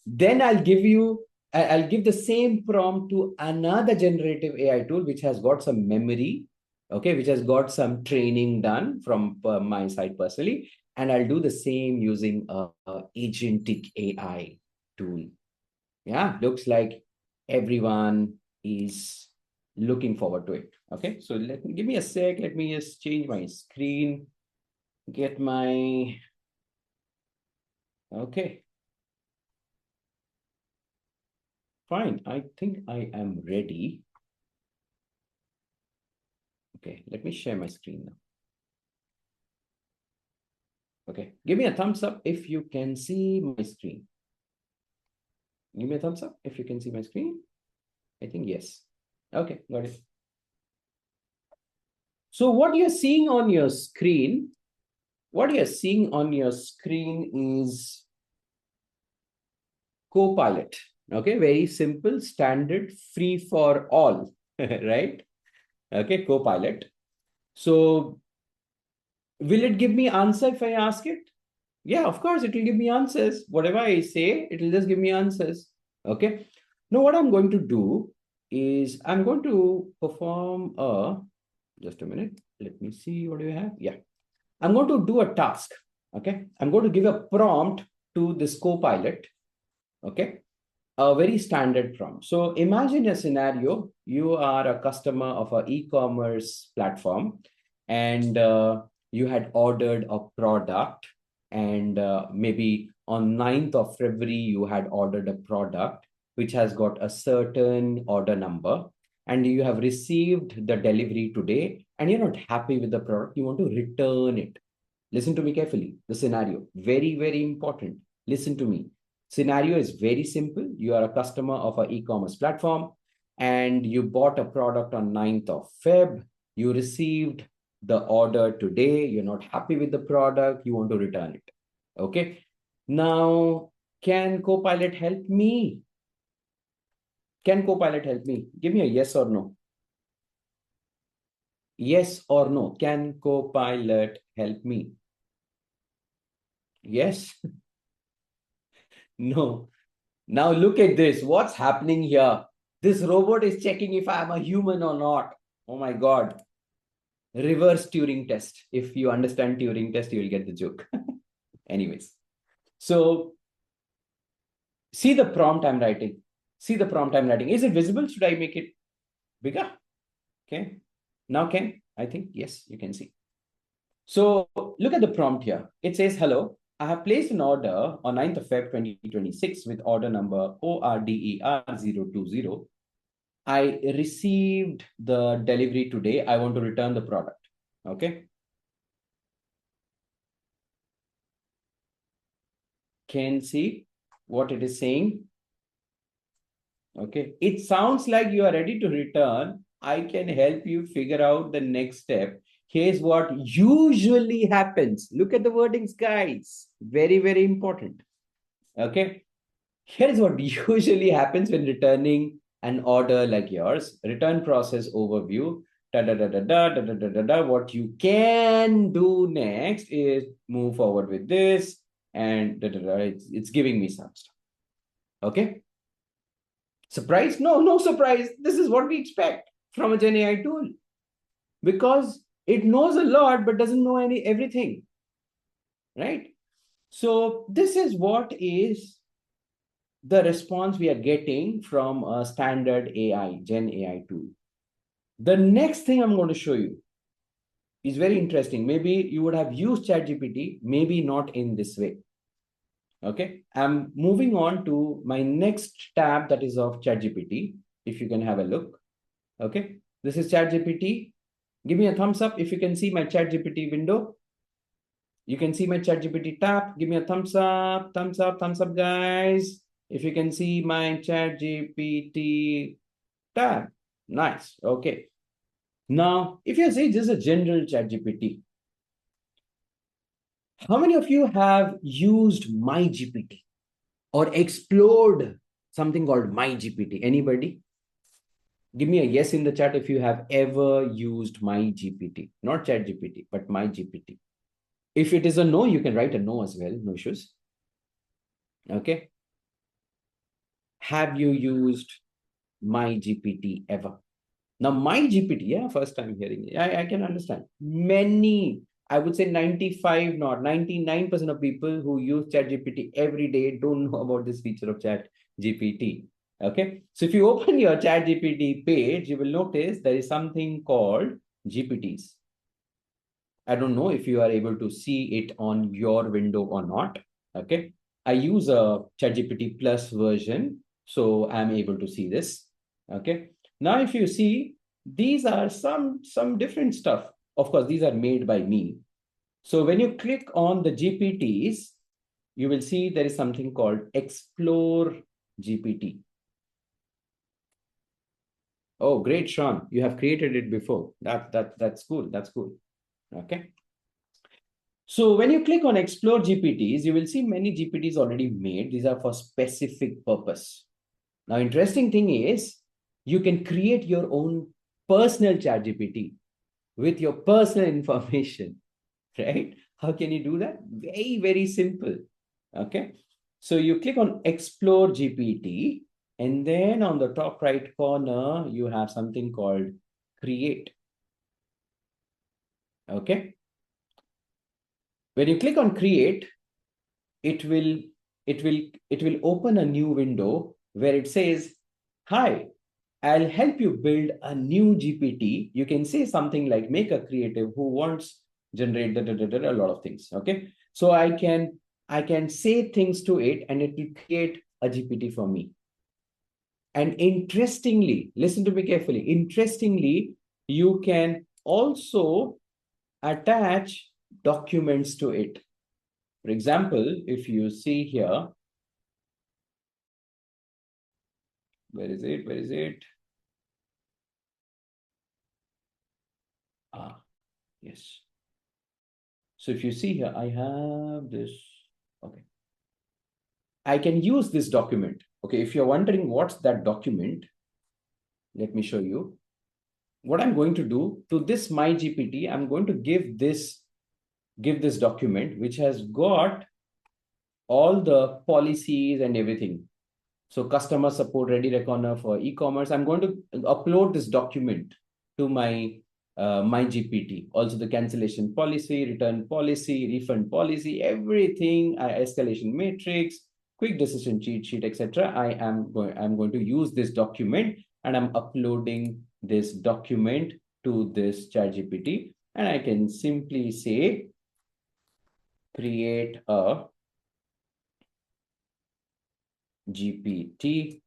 Then I'll give the same prompt to another generative AI tool, which has got some memory, okay, which has got some training done from my side personally. And I'll do the same using a Agentic AI tool. Yeah, looks like everyone is looking forward to it. Okay, so give me a sec. Let me just change my screen, get my, okay. Fine, I think I am ready. Okay, let me share my screen now. Okay, give me a thumbs up if you can see my screen. Give me a thumbs up if you can see my screen. I think yes. Okay, got it. So what you're seeing on your screen, is Copilot. Okay, very simple, standard, free for all, right? Okay, Copilot. So will it give me answer if I ask it? Yeah, of course, it will give me answers. Whatever I say, it will just give me answers. Okay. Now, what I'm going to do is I'm going to perform just a minute. Let me see what do we have. Yeah. I'm going to do a task. Okay. I'm going to give a prompt to this Copilot. Okay. A very standard prompt. So imagine a scenario. You are a customer of an e-commerce platform and you had ordered a product and maybe on 9th of February, you had ordered a product which has got a certain order number and you have received the delivery today and you're not happy with the product. You want to return it. Listen to me carefully. The scenario, very, very important. Listen to me. Scenario is very simple. You are a customer of an e-commerce platform and you bought a product on 9th of Feb. You received the order today. You're not happy with the product. You want to return it. Okay. Now, can Copilot help me? Can Copilot help me? Give me a yes or no. Yes or no. Can Copilot help me? Yes. No. Now look at this. What's happening here? This robot is checking if I'm a human or not. Oh my God. Reverse Turing test. If you understand Turing test, you will get the joke. Anyways. So see the prompt I'm writing. See the prompt I'm writing. Is it visible? Should I make it bigger? Okay. Now can? I think yes, you can see. So look at the prompt here. It says, hello, I have placed an order on 9th of Feb 2026 with order number ORDER020. I received the delivery today. I want to return the product. Okay. Can see what it is saying. Okay. It sounds like you are ready to return. I can help you figure out the next step. Here's what usually happens. Look at the wordings, guys. Very, very important. Okay. Here's what usually happens when returning an order like yours. Return process overview. Da, da, da, da, da, da, da, da, da, da. What you can do next is move forward with this and da, da, da. It's giving me some stuff. Okay. Surprise? No, no surprise. This is what we expect from a Gen AI tool because it knows a lot but doesn't know everything. Right? So this is what is the response we are getting from a standard AI, Gen AI tool. The next thing I'm going to show you, is very interesting. Maybe you would have used ChatGPT, maybe not in this way. Okay, I'm moving on to my next tab, that is of ChatGPT. If you can have a look. Okay, this is ChatGPT. Give me a thumbs up if you can see my ChatGPT window. You can see my ChatGPT tab. Give me a thumbs up, thumbs up, thumbs up, guys. If you can see my ChatGPT tab. Nice. Okay. Now, if you say this is a general ChatGPT, how many of you have used my GPT or explored something called my GPT? Anybody? Give me a yes in the chat if you have ever used my GPT, not ChatGPT, but my GPT. If it is a no, you can write a no as well. No issues. Okay. Have you used my GPT ever? Now, my GPT, yeah, first time hearing it. I can understand. Many, I would say 95, not 99% of people who use ChatGPT every day don't know about this feature of ChatGPT. Okay. So if you open your ChatGPT page, you will notice there is something called GPTs. I don't know if you are able to see it on your window or not. Okay. I use a ChatGPT Plus version, so I'm able to see this. Okay. Now, if you see, these are some different stuff. Of course, these are made by me. So when you click on the GPTs, you will see there is something called Explore GPT. Oh, great, Sean. You have created it before. That's cool. That's cool. Okay. So when you click on Explore GPTs, you will see many GPTs already made. These are for specific purpose. Now, interesting thing is you can create your own personal chat GPT with your personal information, right? How can you do that? Very, very simple. Okay. So you click on Explore GPT, and then on the top right corner, you have something called Create. Okay. When you click on Create, it will it will open a new window where it says, hi, I'll help you build a new GPT. You can say something like make a creative who wants generate a lot of things. Okay. So I can say things to it and it will create a GPT for me. And interestingly, listen to me carefully. Interestingly, you can also attach documents to it. For example, if you see here, where is it? Where is it? Ah, yes. So if you see here, I have this. Okay. I can use this document. Okay. If you're wondering what's that document, let me show you. What I'm going to do to this my GPT, I'm going to give this document, which has got all the policies and everything. So customer support ready reckoner for e-commerce. I'm going to upload this document to my GPT. Also the cancellation policy, return policy, refund policy, everything, escalation matrix, quick decision cheat sheet, etc. I'm going to use this document and I'm uploading this document to this chat GPT. And I can simply say, create a GPT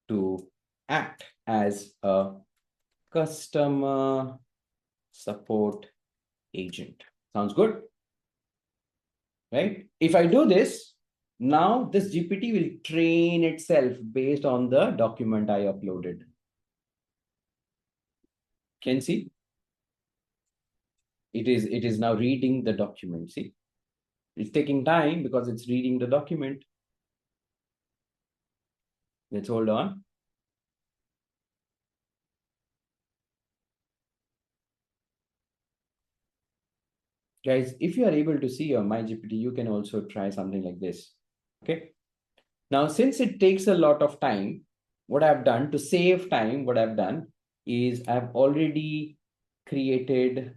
to act as a customer support agent. Sounds good, right? If I do this, now this GPT will train itself based on the document I uploaded. Can see? It is now reading the document. See? It's taking time because it's reading the document. Let's hold on. Guys, if you are able to see your MyGPT, you can also try something like this. Okay. Now, since it takes a lot of time, what I've done to save time, what I've done is I've already created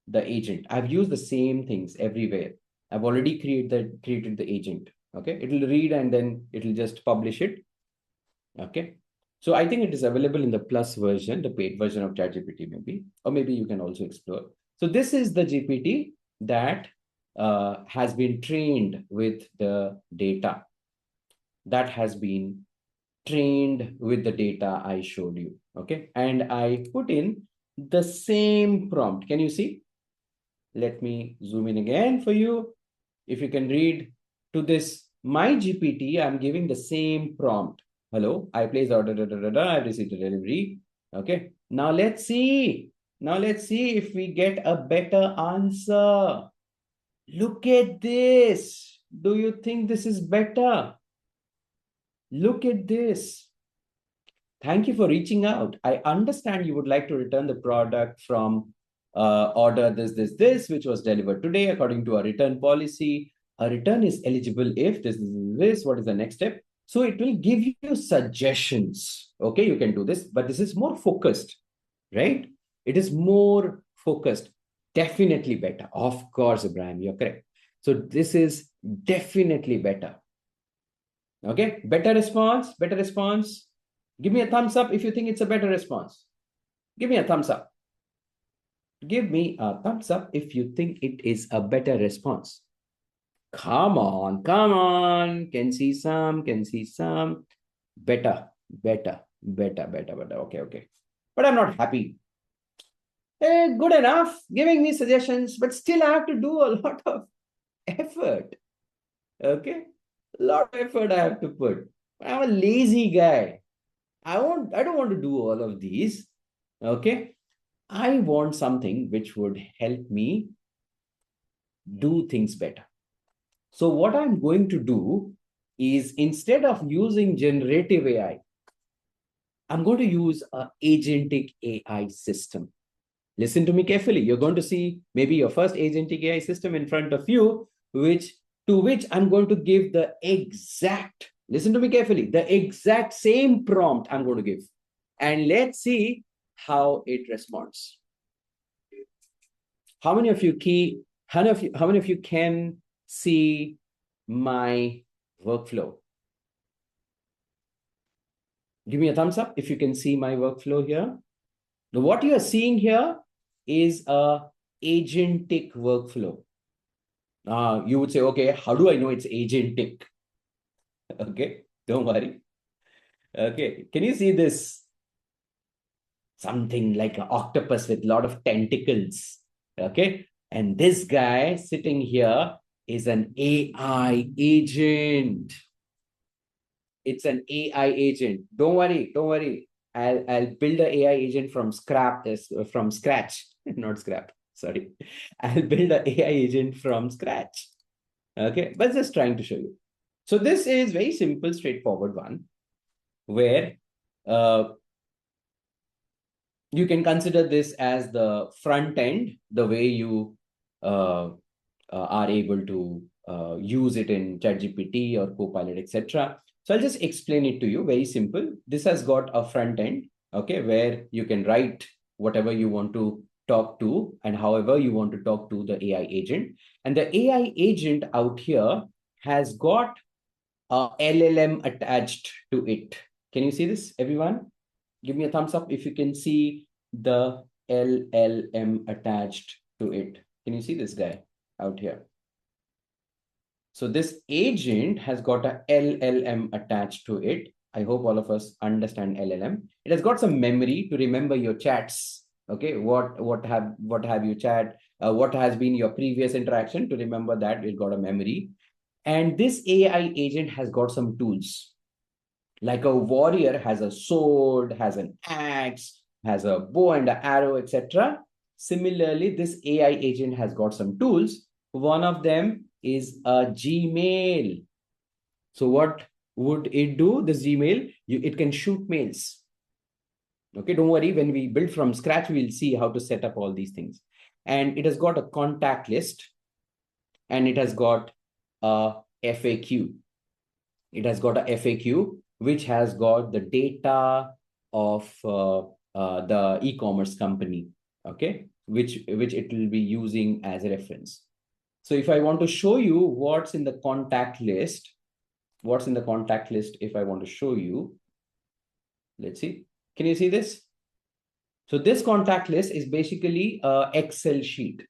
the agent. I've used the same things everywhere. I've already created the agent. Okay. It will read and then it will just publish it. Okay. So I think it is available in the plus version, the paid version of ChatGPT, maybe, or maybe you can also explore. So this is the GPT that has been trained with the data, that has been trained with the data I showed you. Okay. And I put in the same prompt. Can you see? Let me zoom in again for you. If you can read to this, my GPT, I'm giving the same prompt. Hello, I place order, I received a delivery. Okay. Now let's see. Now let's see if we get a better answer. Look at this. Do you think this is better? Look at this. Thank you for reaching out. I understand you would like to return the product from order this, which was delivered today according to our return policy. A return is eligible if this, what is the next step? So it will give you suggestions. Okay, you can do this, but this is more focused, right? It is more focused. Definitely better. Of course, Ibrahim, you're correct. So this is definitely better. Okay, better response, better response. Give me a thumbs up if you think it's a better response. Give me a thumbs up. Give me a thumbs up if you think it is a better response. Come on, come on. Can see some, can see some. Better, better, better, better, better. Okay, okay. But I'm not happy. Good enough, giving me suggestions, but still I have to do a lot of effort. Okay? A lot of effort I have to put. I'm a lazy guy. I don't want to do all of these. Okay. I want something which would help me do things better. So what I'm going to do is, instead of using generative AI, I'm going to use a agentic AI system. Listen to me carefully. You're going to see maybe your first agentic AI system in front of you, which I'm going to give the exact, listen to me carefully, the exact same prompt I'm going to give. And let's see how it responds. How many of you how many of you can see my workflow? Give me a thumbs up if you can see my workflow here. Now, what you are seeing here is a agentic workflow. You would say, okay, how do I know it's agentic? Okay, don't worry. Okay, can you see this? Something like an octopus with a lot of tentacles. Okay, and this guy sitting here is an AI agent. It's an AI agent. Don't worry, don't worry. I'll build an AI agent from scratch, not scrap. Sorry, I'll build an AI agent from scratch. Okay, but just trying to show you. So this is very simple, straightforward one, where uh, you can consider this as the front end, the way you uh, are able to use it in ChatGPT or Copilot, etc. So I'll just explain it to you. Very simple. This has got a front end, okay, where you can write whatever you want to talk to and however you want to talk to the AI agent. And the AI agent out here has got a LLM attached to it. Can you see this, everyone? Give me a thumbs up if you can see the LLM attached to it. Can you see this guy out here? So this agent has got a LLM attached to it. I hope all of us understand LLM. It has got some memory to remember your chats. Okay, what have you chat? What has been your previous interaction? To remember that, it got a memory. And this AI agent has got some tools. Like a warrior has a sword, has an axe, has a bow and an arrow, etc. Similarly, this AI agent has got some tools. One of them is a Gmail. So what would it do? This Gmail, it can shoot mails. Okay, don't worry. When we build from scratch, we'll see how to set up all these things. And it has got a contact list, and it has got a FAQ. It has got a FAQ which has got the data of the e-commerce company, okay, which it will be using as a reference. So if I want to show you what's in the contact list, if I want to show you, Let's see. Can you see this? So this contact list is basically a Excel sheet,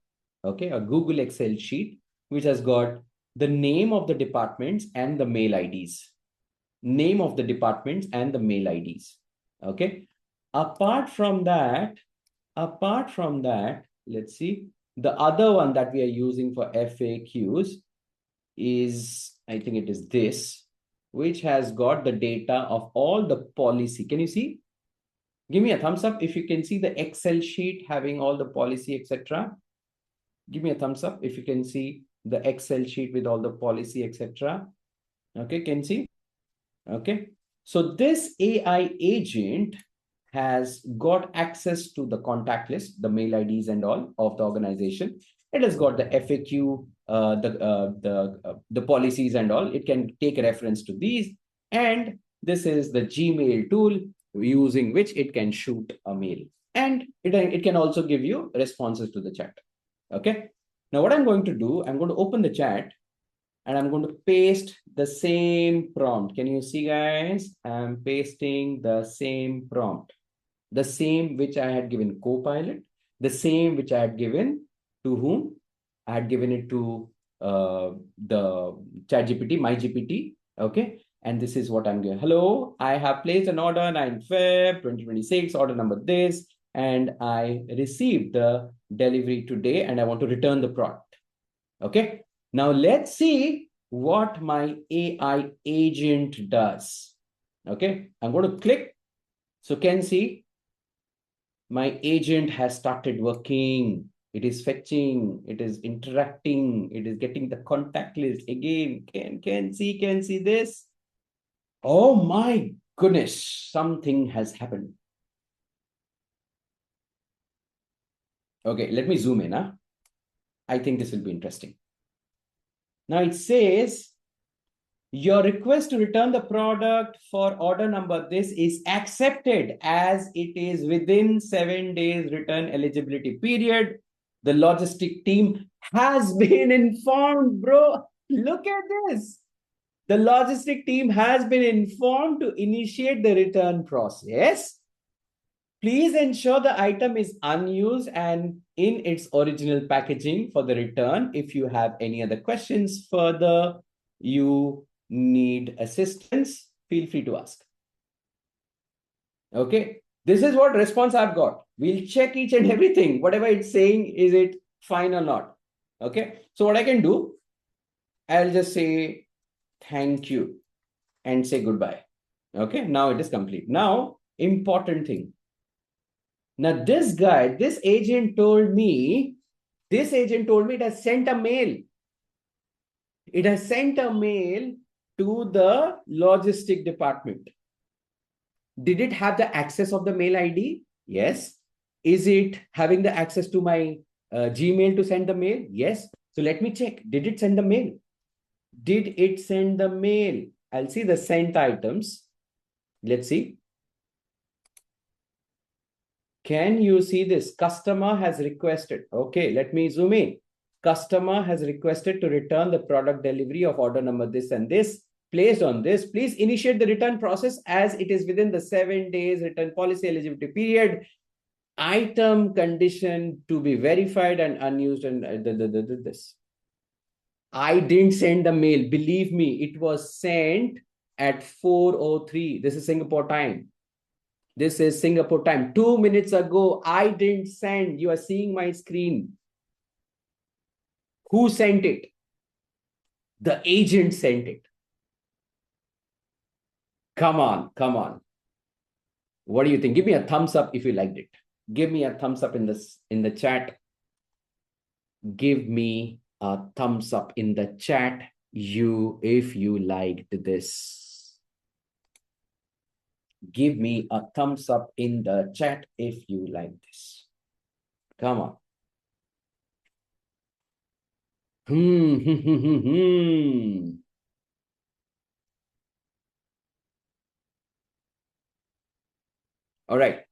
okay, a Google Excel sheet, which has got the name of the departments and the mail IDs. Name of the departments and the mail IDs. Okay. Apart from that, let's see. The other one that we are using for FAQs is, I think it is this, which has got the data of all the policy. Can you see? Give me a thumbs up if you can see the Excel sheet having all the policy, etc. Give me a thumbs up if you can see the Excel sheet with all the policy, etc. Okay, can you see? Okay. So this AI agent has got access to the contact list, the mail IDs and all of the organization. It has got the FAQ, the policies and all. It can take a reference to these. And this is the Gmail tool using which it can shoot a mail. And it can also give you responses to the chat. Okay. Now what I'm going to do, I'm going to open the chat and I'm going to paste the same prompt. Can you see, guys? I'm pasting the same prompt, the same which I had given Copilot, the same which I had given to whom? I had given it to the ChatGPT, my GPT. Okay. And this is what I'm going. Hello, I have placed an order 9 Feb 2026, order number this, and I received the delivery today, and I want to return the product. Okay. Now let's see what my AI agent does. Okay. I'm going to click. So can see my agent has started working. It is fetching. It is interacting. It is getting the contact list again. Can see this? Oh my goodness. Something has happened. Okay. Let me zoom in. Huh? I think this will be interesting. Now it says, your request to return the product for order number this is accepted as it is within 7 days return eligibility period. The logistic team has been informed, bro. Look at this. The logistic team has been informed to initiate the return process. Please ensure the item is unused and in its original packaging for the return. If you have any other questions further, you need assistance, feel free to ask. Okay, this is what response I've got. We'll check each and everything. Whatever it's saying, is it fine or not? Okay, so what I can do, I'll just say thank you and say goodbye. Okay, now it is complete. Now, important thing. Now, this guy, this agent told me it has sent a mail. It has sent a mail to the logistic department. Did it have the access of the mail ID? Yes. Is it having the access to my Gmail to send the mail? Yes. So let me check. Did it send the mail? Did it send the mail? I'll see the sent items. Let's see. Can you see this? Customer has requested. Okay, let me zoom in. Customer has requested to return the product delivery of order number this and this placed on this. Please initiate the return process as it is within the 7 days return policy eligibility period. Item condition to be verified and unused and this. I didn't send the mail. Believe me, it was sent at 4:03. This is Singapore time. This is Singapore time. 2 minutes ago, I didn't send. You are seeing my screen. Who sent it? The agent sent it. Come on, come on. What do you think? Give me a thumbs up if you liked it. Give me a thumbs up in the chat. Give me a thumbs up in the chat if you liked this. Give me a thumbs up in the chat if you like this. Come on. All right.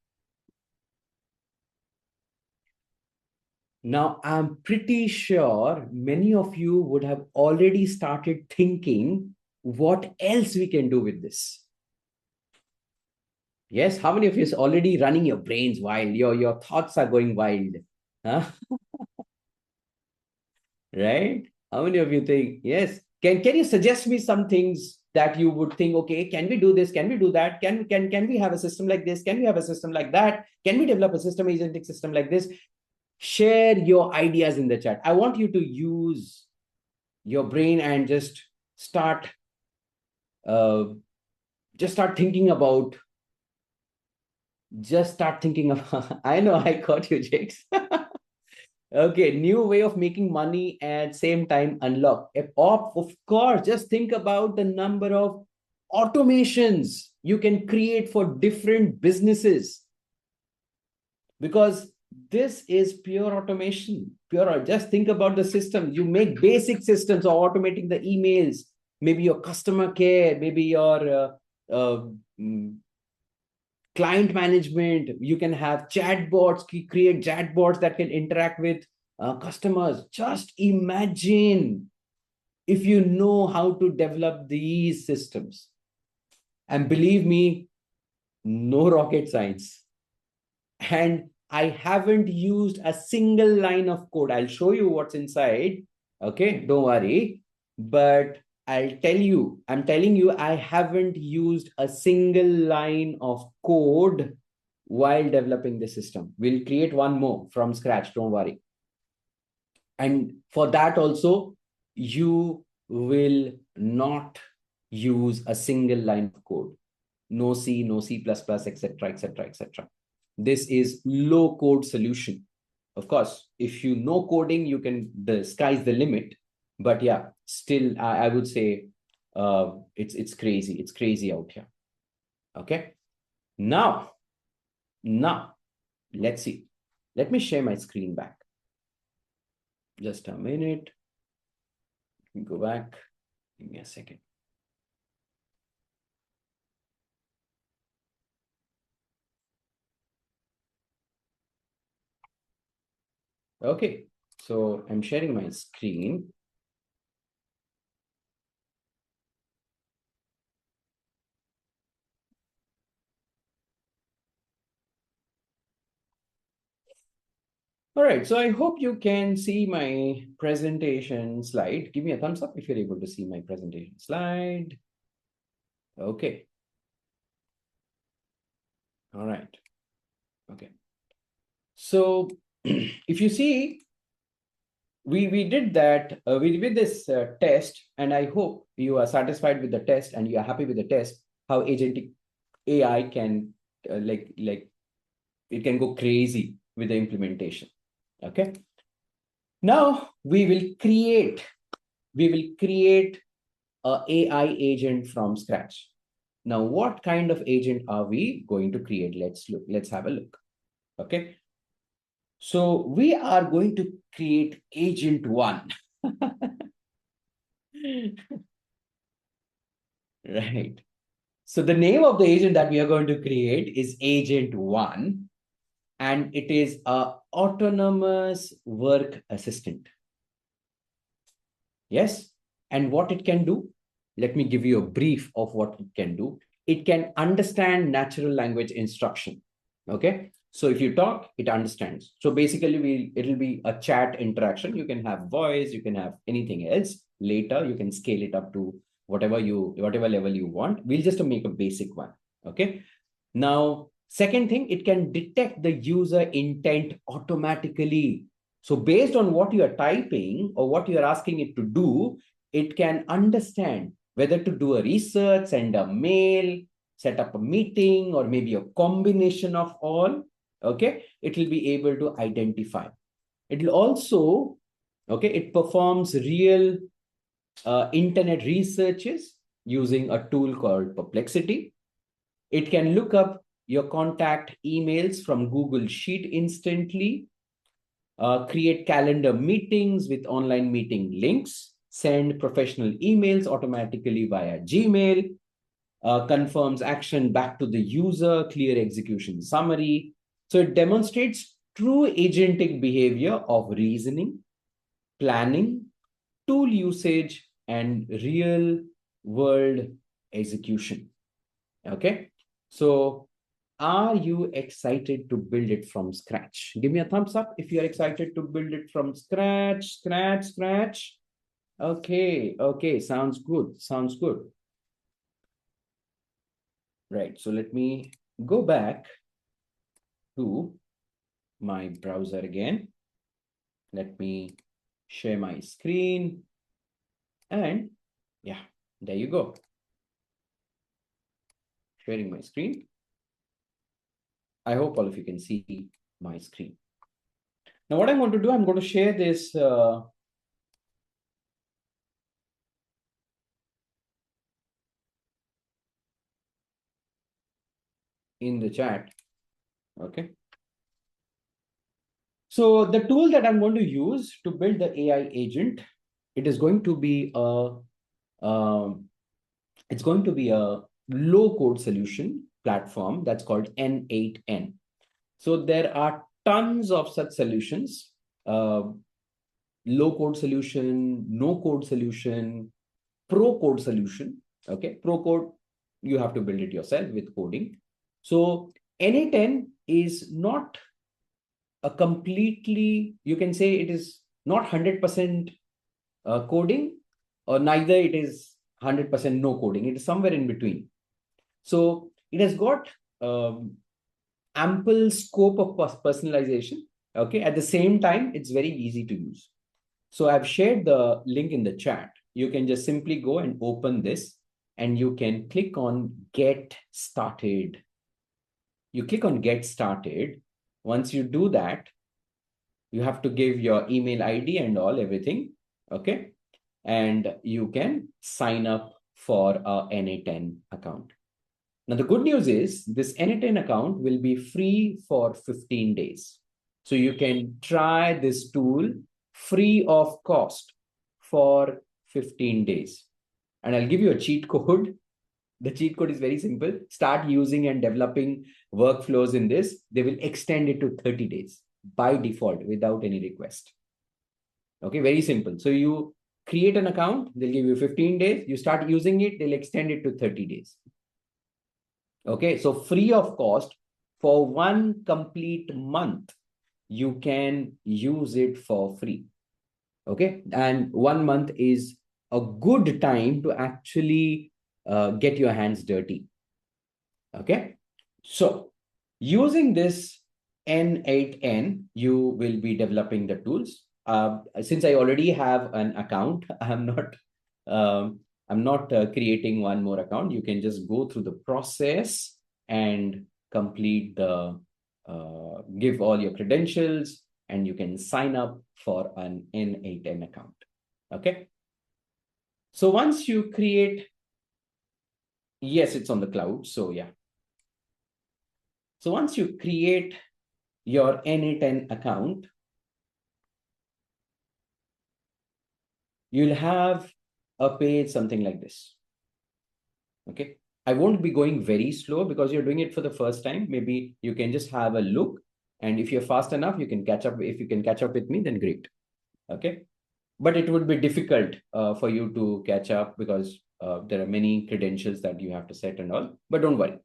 Now, I'm pretty sure many of you would have already started thinking what else we can do with this. Yes, how many of you is already running your brains wild? Your thoughts are going wild. Huh? Right? How many of you think, yes? Can you suggest me some things that you would think, okay, can we do this? Can we do that? Can we have a system like this? Can we have a system like that? Can we develop a system, agentic system like this? Share your ideas in the chat. I want you to use your brain and uh, just start thinking about I know I caught you, Jakes. Okay, new way of making money at same time unlock. Of course, just think about the number of automations you can create for different businesses, because this is pure automation. Just think about the system. You make basic systems of automating the emails, maybe your customer care, maybe your mm, client management. You can have chatbots, create chatbots that can interact with customers. Just imagine if you know how to develop these systems. And believe me, no rocket science. And I haven't used a single line of code. I'll show you what's inside. Okay, don't worry. But I'm telling you, I haven't used a single line of code while developing the system. We'll create one more from scratch, don't worry. And for that also, you will not use a single line of code. No C, no C++, etc., etc., etc. This is low code solution. Of course, if you know coding, the sky's the limit. But yeah, still, I would say it's crazy. It's crazy out here. Okay. Now, let's see. Let me share my screen back. Just a minute. Go back. Give me a second. Okay. So I'm sharing my screen. All right, so I hope you can see my presentation slide. Give me a thumbs up if you're able to see my presentation slide. Okay. All right. Okay. So if you see, we did that, we did this test, and I hope you are satisfied with the test and you are happy with the test, how agentic AI can, like it can go crazy with the implementation. Okay. Now we will create a AI agent from scratch. Now, what kind of agent are we going to create? Let's have a look. Okay. So we are going to create agent one. Right. So the name of the agent that we are going to create is agent one, and it is a autonomous work assistant. Yes. And what it can do, let me give you a brief of what it can do. It can understand natural language instruction. Okay. So if you talk, it understands. So basically, it'll be a chat interaction. You can have voice, you can have anything else. Later, you can scale it up to whatever level you want. We'll just make a basic one. Okay. Now, second thing, it can detect the user intent automatically. So based on what you are typing or what you are asking it to do, it can understand whether to do a research, send a mail, set up a meeting, or maybe a combination of all. Okay, it will be able to identify. It will also, okay, it performs real internet researches using a tool called Perplexity. It can look up your contact emails from Google Sheet instantly, create calendar meetings with online meeting links, send professional emails automatically via Gmail, confirms action back to the user, clear execution summary. So it demonstrates true agentic behavior of reasoning, planning, tool usage, and real world execution. Okay. So Are you excited to build it from scratch? Give me a thumbs up if you're excited to build it from scratch. Okay, okay, sounds good, sounds good. Right, so let me go back to my browser again. Let me share my screen and yeah, there you go. Sharing my screen. I hope all of you can see my screen. Now, what I'm going to do, I'm going to share this in the chat. Okay. So the tool that I'm going to use to build the AI agent, it is going to be um, it's going to be a low code solution platform that's called N8N. So there are tons of such solutions, low code solution, no code solution, pro code solution. Okay, pro code, you have to build it yourself with coding. So N8N is not a completely, you can say it is not 100% coding, or neither it is 100% no coding. It is somewhere in between. So it has got ample scope of personalization. Okay, at the same time, it's very easy to use. So I've shared the link in the chat. You can just simply go and open this and you can click on Get Started. You click on Get Started. Once you do that, you have to give your email ID and all, everything. Okay. And you can sign up for a NA10 account. Now, the good news is this NA10 account will be free for 15 days. So you can try this tool free of cost for 15 days. And I'll give you a cheat code. The cheat code is very simple. Start using and developing workflows in this. They will extend it to 30 days by default without any request. Okay, very simple. So you create an account, they'll give you 15 days. You start using it, they'll extend it to 30 days. Okay, so free of cost for one complete month, you can use it for free. Okay, and 1 month is a good time to actually get your hands dirty. Okay, so using this N8N, you will be developing the tools. Since I already have an account, I'm not creating one more account. You can just go through the process and complete the give all your credentials, and you can sign up for an N8N account. Okay. So once you create, yes, it's on the cloud. So yeah. So once you create your N8N account, you'll have a page something like this. Okay. I won't be going very slow because you're doing it for the first time. Maybe you can just have a look. And if you're fast enough, you can catch up. If you can catch up with me, then great. Okay. But it would be difficult for you to catch up because there are many credentials that you have to set and all. But don't worry.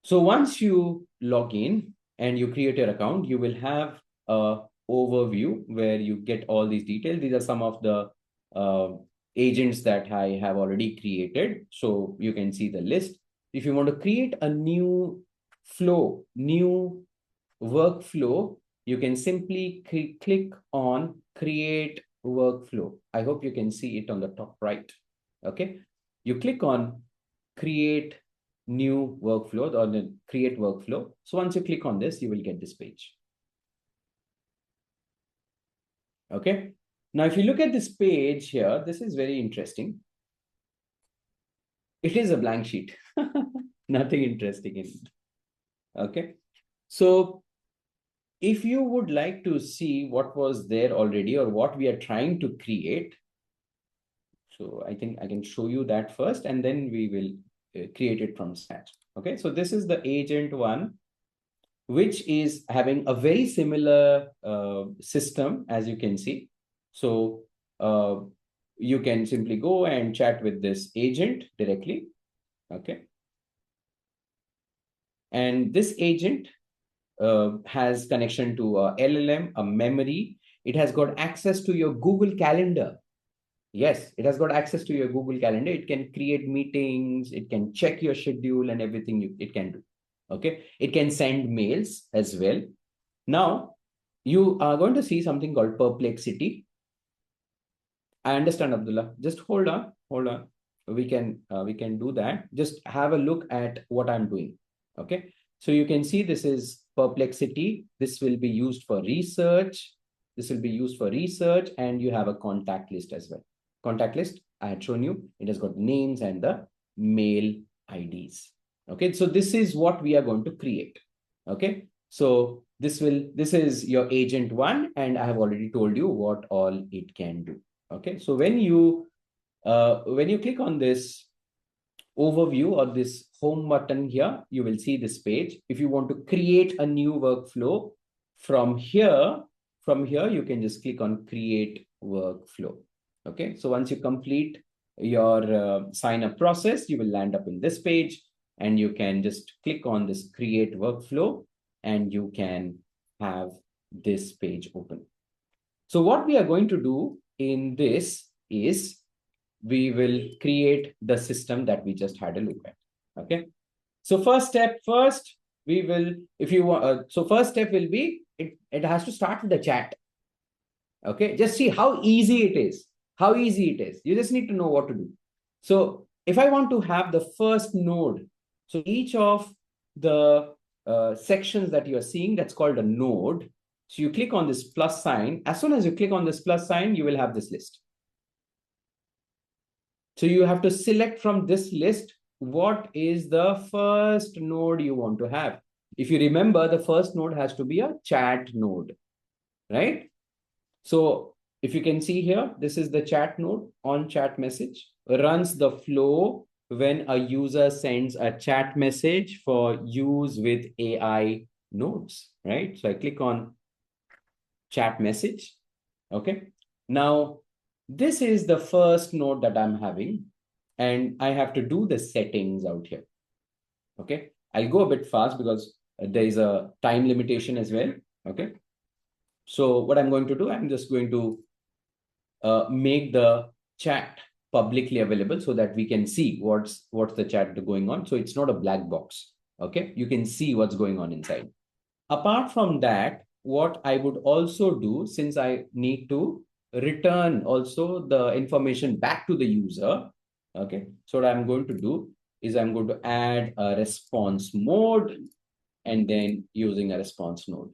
So once you log in and you create your account, you will have a overview where you get all these details. These are some of the agents that I have already created. So you can see the list. If you want to create a new flow, new workflow, you can simply click on create workflow. I hope you can see it on the top right. Okay. You click on create new workflow or the create workflow. So once you click on this, you will get this page. Okay. Now, if you look at this page here, this is very interesting. It is a blank sheet. Nothing interesting in it. Okay. So if you would like to see what was there already or what we are trying to create, so I think I can show you that first and then we will create it from scratch. Okay. So this is the agent one, which is having a very similar system, as you can see. So you can simply go and chat with this agent directly. Okay. And this agent has connection to a LLM, a memory. It has got access to your Google Calendar. Yes, it has got access to your Google Calendar. It can create meetings, it can check your schedule and everything it can do. Okay. It can send mails as well. Now, you are going to see something called perplexity. I understand, Abdullah. Just hold on, hold on. We can do that. Just have a look at what I'm doing. Okay. So you can see this is perplexity. This will be used for research. This will be used for research, and you have a contact list as well. Contact list, I had shown you. It has got names and the mail IDs. Okay. So this is what we are going to create. Okay. So this is your agent one, and I have already told you what all it can do. Okay, so when you click on this overview or this home button here, you will see this page. If you want to create a new workflow from here, you can just click on create workflow. Okay, so once you complete your sign up process, you will land up in this page, and you can just click on this create workflow, and you can have this page open. So what we are going to do in this is we will create the system that we just had a look at. Okay. So first step, first we will, if you want, so first step will be, it has to start with the chat. Okay. Just see how easy it is. How easy it is. You just need to know what to do. So if I want to have the first node, so each of the sections that you're seeing, that's called a node. So you click on this plus sign. As soon as you click on this plus sign, you will have this list. So you have to select from this list what is the first node you want to have. If you remember, the first node has to be a chat node, right? So if you can see here, this is the chat node on chat message, runs the flow when a user sends a chat message for use with AI nodes, right? So I click on chat message. Okay. Now, this is the first node that I'm having, and I have to do the settings out here. Okay. I'll go a bit fast because there is a time limitation as well. Okay. So what I'm going to do, I'm just going to make the chat publicly available so that we can see what's the chat going on. So it's not a black box. Okay. You can see what's going on inside. Apart from that, what I would also do, since I need to return also the information back to the user, okay, so what I'm going to do is I'm going to add a response mode and then using a response node.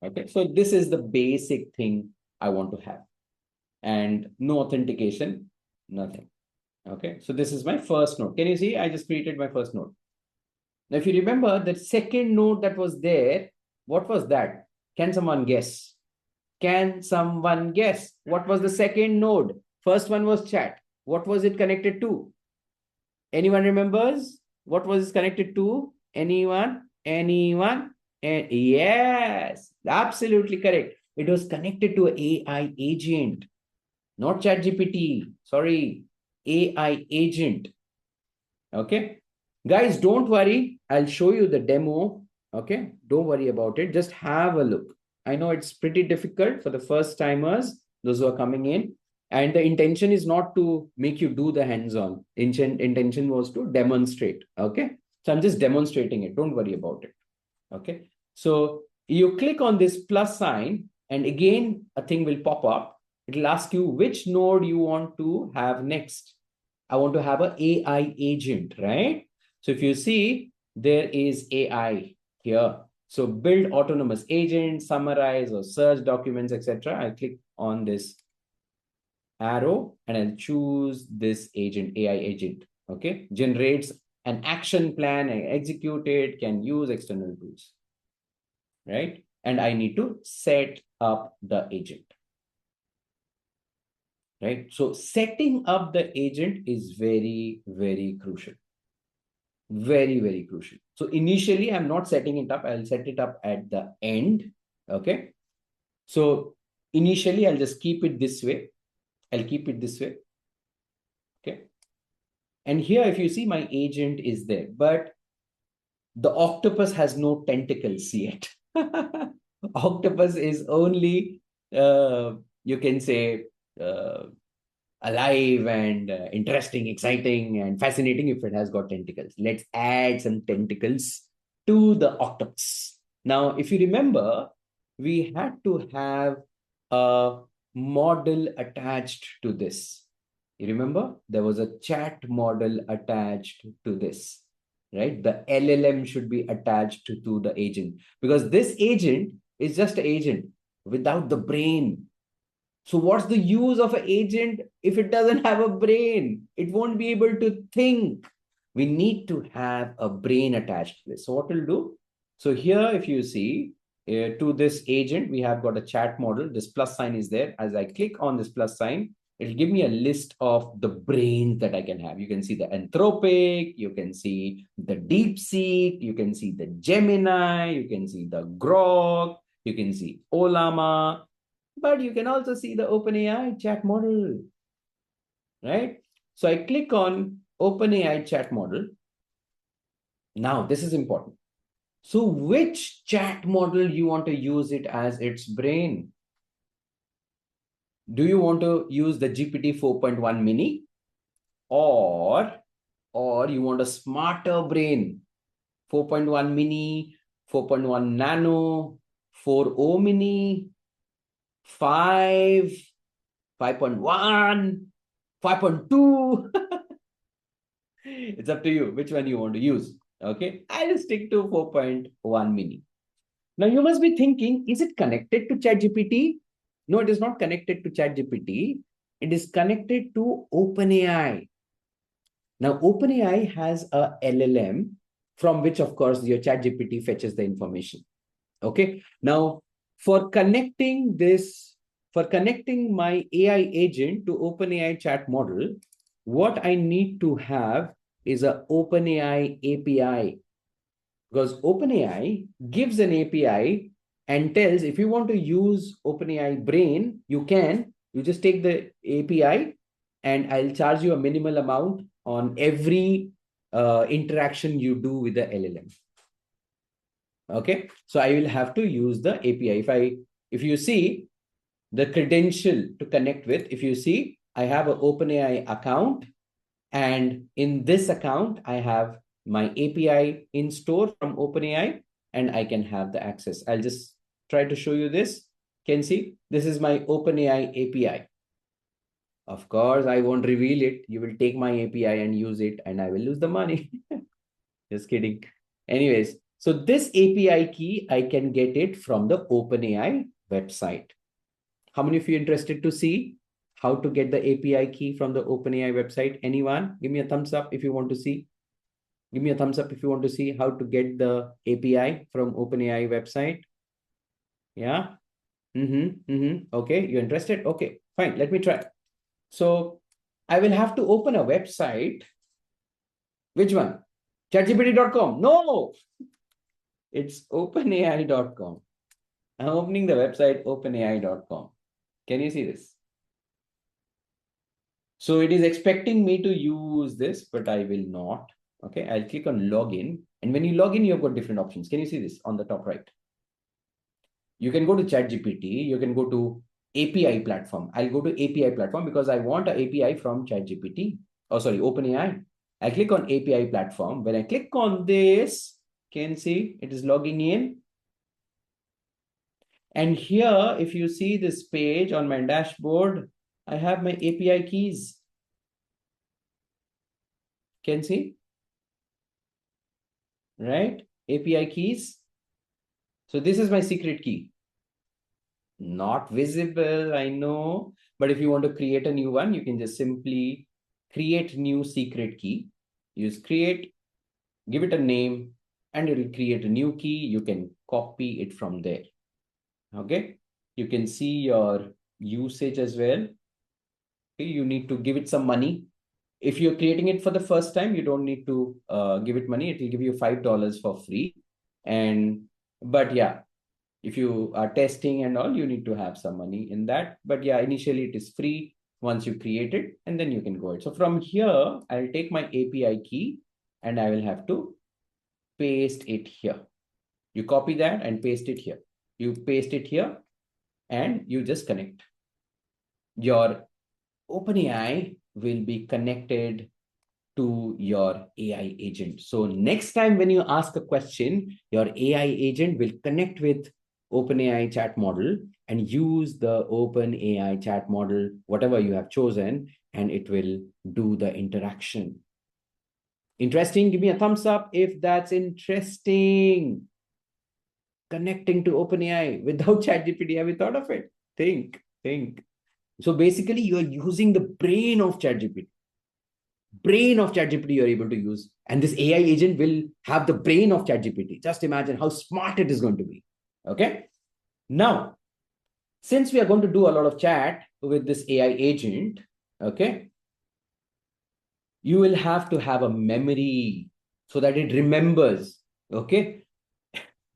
Okay, so this is the basic thing I want to have. And no authentication, nothing. Okay, so this is my first node. Can you see? I just created my first node. Now, if you remember the second node that was there, what was that? Can someone guess? Can someone guess? What was the second node? First one was chat. What was it connected to? Anyone remembers? What was it connected to? Anyone? Anyone? And yes, absolutely correct. It was connected to AI agent, not chat GPT. Sorry, AI agent. Okay. Guys, don't worry. I'll show you the demo. Okay. Don't worry about it. Just have a look. I know it's pretty difficult for the first timers, those who are coming in. And the intention is not to make you do the hands-on. Intention was to demonstrate. Okay. So I'm just demonstrating it. Don't worry about it. Okay. So you click on this plus sign, and again, a thing will pop up. It'll ask you which node you want to have next. I want to have an AI agent, right? So if you see, there is AI here. So build autonomous agent, summarize or search documents, etc. I click on this arrow and I'll choose this agent, AI agent. Okay, generates an action plan and execute it, can use external tools, right? And I need to set up the agent, right? So setting up the agent is very, very crucial. Very, very crucial. So initially, I'm not setting it up. I'll set it up at the end. Okay. So initially, I'll just keep it this way. I'll keep it this way. Okay. And here, if you see, my agent is there. But The octopus has no tentacles yet. Octopus is only, you can say, uh, alive and interesting, exciting, and fascinating if it has got tentacles. Let's add some tentacles to the octopus. Now, if you remember, we had to have a model attached to this. You remember? There was a chat model attached to this, right? The LLM should be attached to the agent because this agent is just an agent without the brain. So what's the use of an agent if it doesn't have a brain? It won't be able to think. We need to have a brain attached to this. So what we'll do? So here, if you see to this agent, we have got a chat model. This plus sign is there. As I click on this plus sign, it'll give me a list of the brains that I can have. You can see the Anthropic, you can see the DeepSeek, you can see the Gemini, you can see the Grok, you can see Olama, but you can also see the OpenAI chat model, right? So I click on OpenAI chat model. Now, this is important. So which chat model you want to use it as its brain? Do you want to use the GPT 4.1 mini or you want a smarter brain? 4.1 mini, 4.1 nano, 4.0 mini, 5, 5.1, 5.2. It's up to you which one you want to use. Okay, I'll stick to 4.1 mini. Now you must be thinking, is it connected to ChatGPT? No, it is not connected to ChatGPT. It is connected to OpenAI. Now OpenAI has a LLM from which, of course, your ChatGPT fetches the information. Okay. Now for connecting this, for connecting my AI agent to OpenAI chat model, what I need to have is an OpenAI API, because OpenAI gives an API and tells if you want to use OpenAI Brain, you can. You just take the API and I'll charge you a minimal amount on every interaction you do with the LLM. Okay, so I will have to use the API. If you see the credential to connect with, if you see, I have an OpenAI account, and in this account, I have my API in store from OpenAI, and I can have the access. I'll just try to show you this. Can see, this is my OpenAI API. Of course, I won't reveal it. You will take my API and use it, and I will lose the money. Just kidding. Anyways, so this API key, I can get it from the OpenAI website. How many of you interested to see how to get the API key from the OpenAI website? Anyone? Give me a thumbs up if you want to see. Give me a thumbs up if you want to see how to get the API from OpenAI website. Yeah. Okay. You're interested? Okay, fine. Let me try. So I will have to open a website. Which one? ChatGPT.com. No, it's OpenAI.com. I'm opening the website OpenAI.com. Can you see this? So it is expecting me to use this, but I will not. Okay, I'll click on login. And when you log in, you've got different options. Can you see this on the top right? You can go to ChatGPT. You can go to API platform. I'll go to API platform because I want an API from ChatGPT. Oh, sorry, OpenAI. I click on API platform. When I click on this, can see it is logging in. And here, if you see this page on my dashboard, I have my API keys. Can see? Right? API keys. So this is my secret key. Not visible, I know. But if you want to create a new one, you can just simply create new secret key. Use create, give it a name, and it will create a new key. You can copy it from there. Okay. You can see your usage as well. Okay. You need to give it some money. If you're creating it for the first time, you don't need to give it money. It will give you $5 for free. But yeah, if you are testing and all, you need to have some money in that. But yeah, initially it is free once you create it, and then you can go it. So from here, I'll take my API key and I will have to paste it here. You copy that and paste it here. You paste it here and you just connect. Your OpenAI will be connected to your AI agent. So next time when you ask a question, your AI agent will connect with OpenAI chat model and use the OpenAI chat model, whatever you have chosen, and it will do the interaction. Interesting? Give me a thumbs up if that's interesting. Connecting to OpenAI without ChatGPT. Have you thought of it? Think. So basically, you are using the brain of ChatGPT. Brain of ChatGPT you're able to use. And this AI agent will have the brain of ChatGPT. Just imagine how smart it is going to be. Okay. Now, since we are going to do a lot of chat with this AI agent, okay, you will have to have a memory so that it remembers. Okay.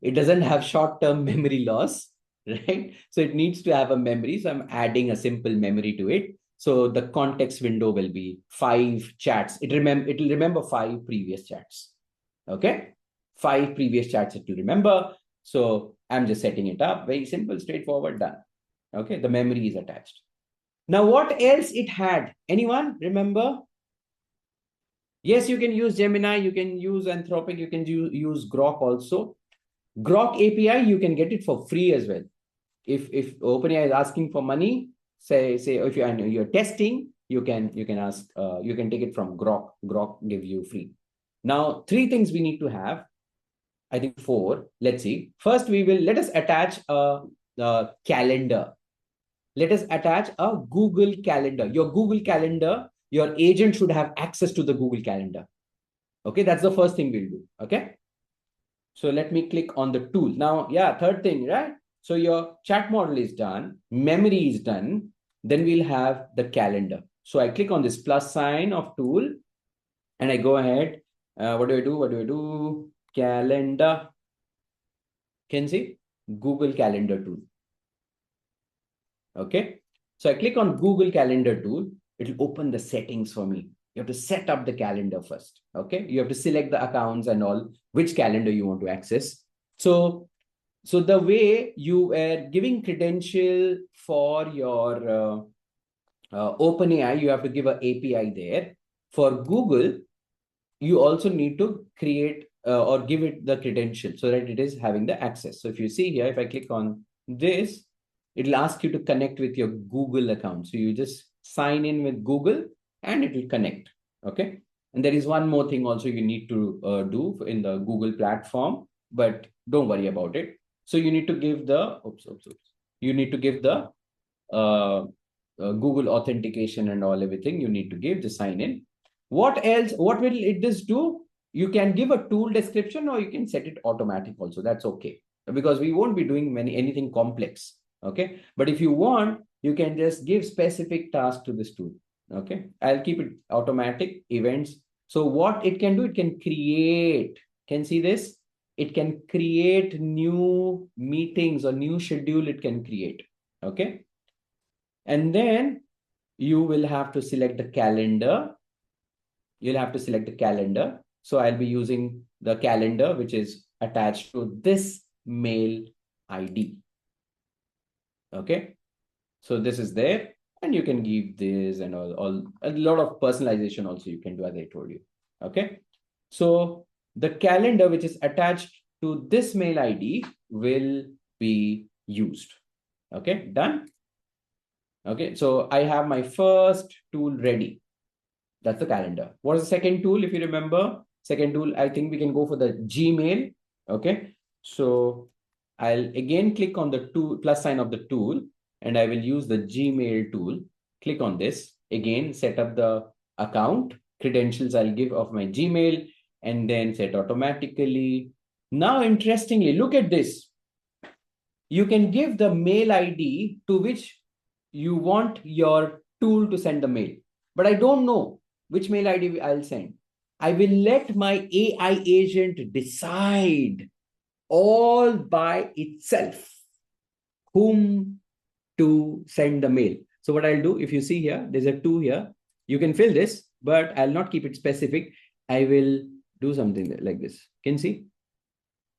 It doesn't have short-term memory loss, right? So it needs to have a memory. So I'm adding a simple memory to it. So the context window will be 5 chats. It will remember 5 previous chats. Okay. 5 previous chats it will remember. So I'm just setting it up. Very simple, straightforward, done. Okay. The memory is attached. Now, what else it had? Anyone remember? Yes, you can use Gemini, you can use Anthropic, you can use Grok also. Grok API, you can get it for free as well. If OpenAI is asking for money, say if you're testing, you can ask you can take it from Grok. Grok give you free. Now 3 things we need to have. I think 4. Let's see. First, let us attach a calendar. Let us attach a Google Calendar. Your Google Calendar, your agent should have access to the Google Calendar. Okay, that's the first thing we'll do. Okay. So let me click on the tool. Now, yeah, third thing, right? So your chat model is done, memory is done, then we'll have the calendar. So I click on this plus sign of tool and I go ahead. What do I do? What do I do? Calendar. Can you see? Google Calendar tool. Okay. So I click on Google Calendar tool. It will open the settings for me. You have to set up the calendar first. Okay. You have to select the accounts and all, which calendar you want to access. So the way you are giving credential for your OpenAI, you have to give an API there. For Google, you also need to create or give it the credential so that it is having the access. So if you see here, if I click on this, it'll ask you to connect with your Google account. So you just sign in with Google and it will connect. Okay. And there is one more thing also you need to do in the Google platform, but don't worry about it. So you need to give the, you need to give the Google authentication and all everything you need to give the sign in. What else? What will it just do? You can give a tool description or you can set it automatic also. That's okay. Because we won't be doing anything complex. Okay. But if you want, you can just give specific task to this tool. Okay. I'll keep it automatic events. So what it can do, it can create, can see this? It can create new meetings or new schedule it can create. Okay. And then you will have to select the calendar. You'll have to select the calendar. So I'll be using the calendar, which is attached to this mail ID. Okay. So this is there. And you can give this and all a lot of personalization also you can do, as I told you. Okay. So the calendar, which is attached to this mail ID, will be used. Okay. Done. Okay. So I have my first tool ready. That's the calendar. What is the second tool? If you remember, second tool, I think we can go for the Gmail. Okay. So I'll again click on the plus sign of the tool and I will use the Gmail tool. Click on this. Again, set up the account. Credentials I'll give of my Gmail and then set automatically. Now, interestingly, look at this. You can give the mail ID to which you want your tool to send the mail. But I don't know which mail ID I'll send. I will let my AI agent decide all by itself whom to send the mail. So what I'll do, if you see here, there's a 2 here. You can fill this, but I'll not keep it specific. I will do something like this. Can you see?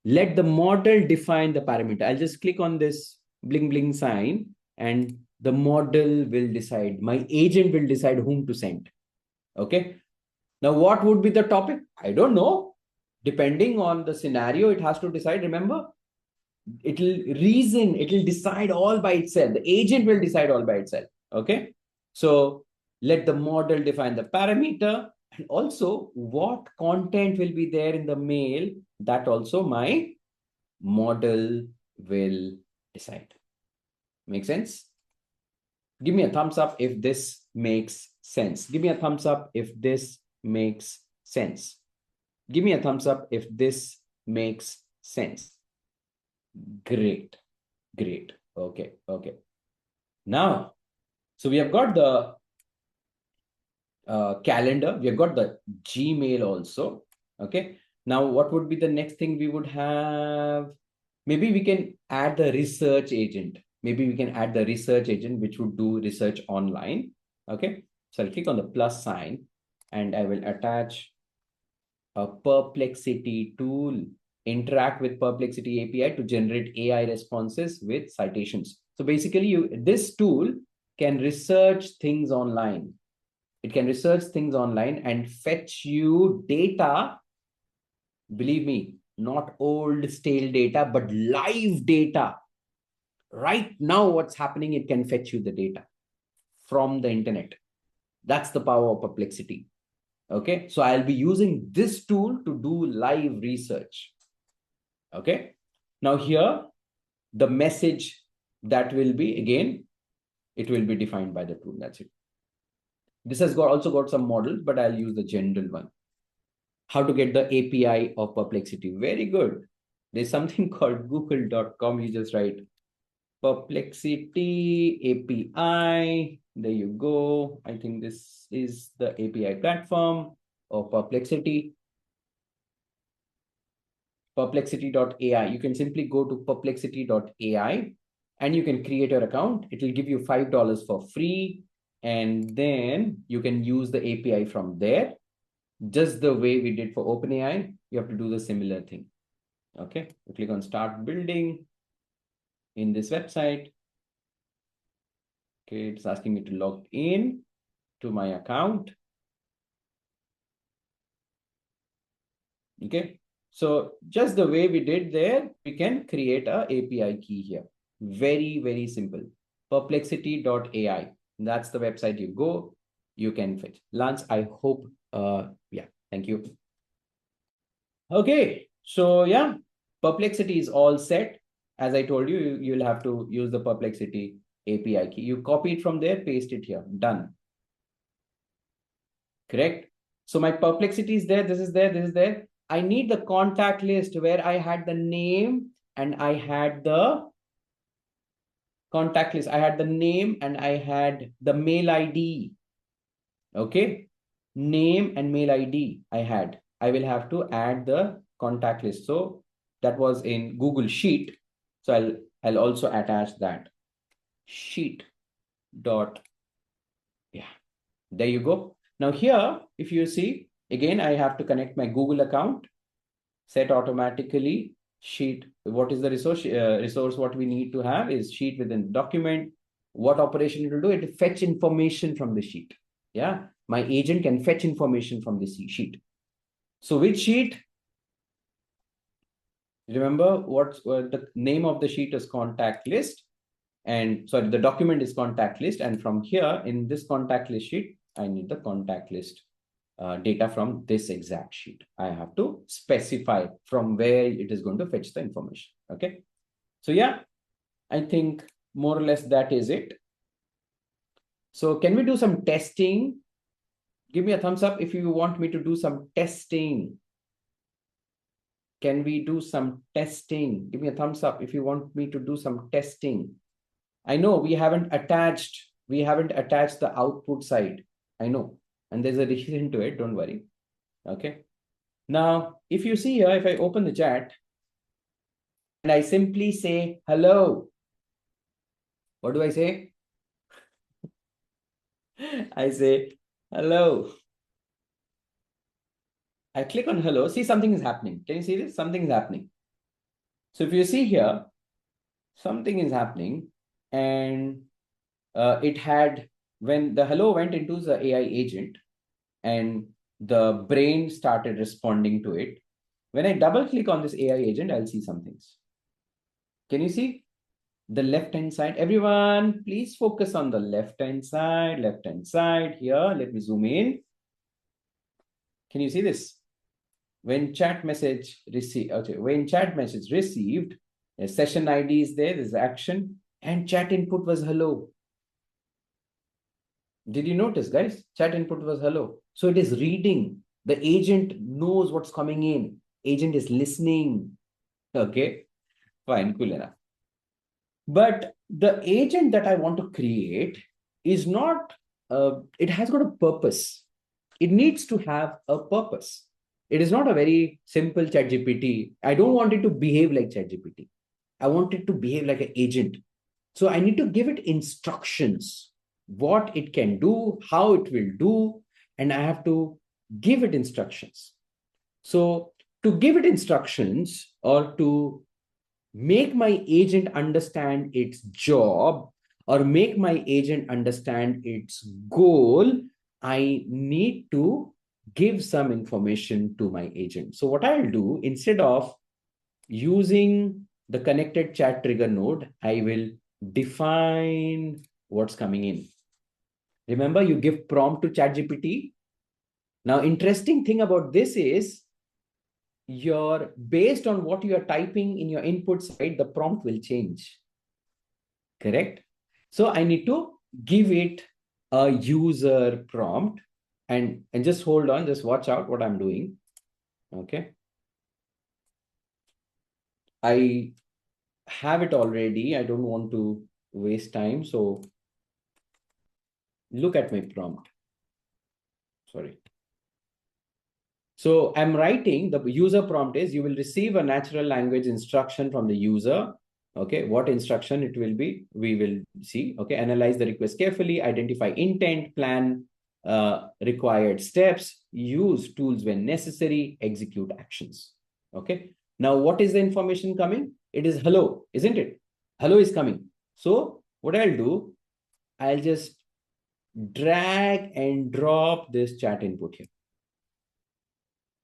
Let the model define the parameter. I'll just click on this bling bling sign and the model will decide. My agent will decide whom to send. Okay. Now, what would be the topic? I don't know. Depending on the scenario, it has to decide. Remember, it'll reason, it'll decide all by itself. The agent will decide all by itself. Okay. So let the model define the parameter and also what content will be there in the mail. That also my model will decide. Make sense? Give me a thumbs up if this makes sense. Give me a thumbs up if this makes sense. Give me a thumbs up if this makes sense. Great. Great. Okay. Okay. Now, so we have got the calendar. We have got the Gmail also. Okay. Now, what would be the next thing we would have? Maybe we can add the research agent. Maybe we can add the research agent, which would do research online. Okay. So I'll click on the plus sign and I will attach a Perplexity tool, interact with Perplexity API to generate AI responses with citations. So basically, this tool can research things online. It can research things online and fetch you data. Believe me, not old stale data, but live data. Right now, what's happening, it can fetch you the data from the internet. That's the power of Perplexity. Okay, so I'll be using this tool to do live research. Okay, now here, the message that will be, again, it will be defined by the tool. That's it. This has also got some models, but I'll use the general one. How to get the API of Perplexity. Very good. There's something called google.com. You just write Perplexity API. There you go. I think this is the API platform of Perplexity. Perplexity.ai. You can simply go to perplexity.ai and you can create your account. It will give you $5 for free. And then you can use the API from there. Just the way we did for OpenAI, you have to do the similar thing. Okay, you click on start building in this website. Okay, it's asking me to log in to my account. Okay, so just the way we did there, we can create a API key here. Very, very simple. Perplexity.ai. That's the website you go. You can fetch. Lance, I hope, yeah, thank you. Okay, so yeah, Perplexity is all set. As I told you, you'll have to use the Perplexity API key. You copy it from there, paste it here. Done. Correct? So my Perplexity is there. This is there. This is there. I need the contact list where I had the name and I had the contact list. I had the name and I had the mail ID. Okay. Name and mail ID I had. I will have to add the contact list. So that was in Google Sheet. So I'll also attach that. Sheet dot. Yeah. There you go. Now here, if you see, again, I have to connect my Google account, set automatically sheet. What is the resource? Resource what we need to have is sheet within document. What operation it will do? It will fetch information from the sheet. Yeah, my agent can fetch information from the sheet. So which sheet? Remember what the name of the sheet is contact list. And sorry, the document is contact list. And from here in this contact list sheet, I need the contact list data from this exact sheet. I have to specify from where it is going to fetch the information. Okay. So yeah, I think more or less that is it. So can we do some testing? Give me a thumbs up if you want me to do some testing. Can we do some testing? Give me a thumbs up if you want me to do some testing. I know we haven't attached the output side. I know. And there's a reason to it. Don't worry. Okay. Now, if you see here, if I open the chat and I simply say hello, what do I say? I say hello. I click on hello. See, something is happening. Can you see this? Something is happening. So if you see here, something is happening, and it had, when the hello went into the AI agent and the brain started responding to it. When I double click on this AI agent, I'll see some things. Can you see the left hand side? Everyone, please focus on the left hand side. Left hand side here. Let me zoom in. Can you see this? When chat message received, okay, when chat message received, a session ID is there, there's action, and chat input was hello. Did you notice, guys? Chat input was hello. So it is reading. The agent knows what's coming in. Agent is listening. Okay, fine, cool enough. But the agent that I want to create is not, it has got a purpose. It needs to have a purpose. It is not a very simple chat GPT. I don't want it to behave like chat GPT. I want it to behave like an agent. So I need to give it instructions, what it can do, how it will do, and I have to give it instructions. So to give it instructions, or to make my agent understand its job, or make my agent understand its goal, I need to give some information to my agent. So what I'll do, instead of using the connected chat trigger node, I will define what's coming in. Remember, you give prompt to ChatGPT. Now, interesting thing about this is, your based on what you are typing in your input side, the prompt will change. Correct? So I need to give it a user prompt, and just hold on, just watch out what I'm doing. Okay. I have it already. I don't want to waste time. So look at my prompt. Sorry. So I'm writing, the user prompt is, you will receive a natural language instruction from the user. Okay, what instruction it will be, we will see. Okay, analyze the request carefully, identify intent, plan required steps, use tools when necessary, execute actions. Okay, now what is the information coming? It is hello, isn't it? Hello is coming. So what I'll do, I'll just drag and drop this chat input here.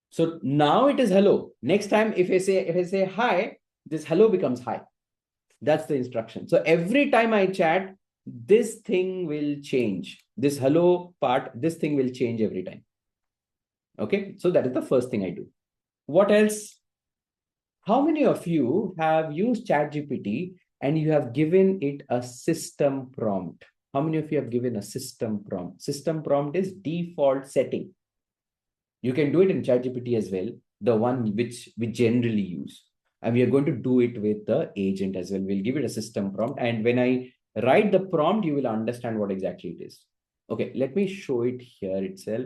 So now it is hello. Next time, if I say hi, this hello becomes hi. That's the instruction. So every time I chat, this thing will change. This hello part, this thing will change every time. Okay. So that is the first thing I do. What else? How many of you have used ChatGPT and you have given it a system prompt? How many of you have given a system prompt? System prompt is default setting. You can do it in ChatGPT as well, the one which we generally use. And we are going to do it with the agent as well. We'll give it a system prompt. And when I write the prompt, you will understand what exactly it is. Okay, let me show it here itself.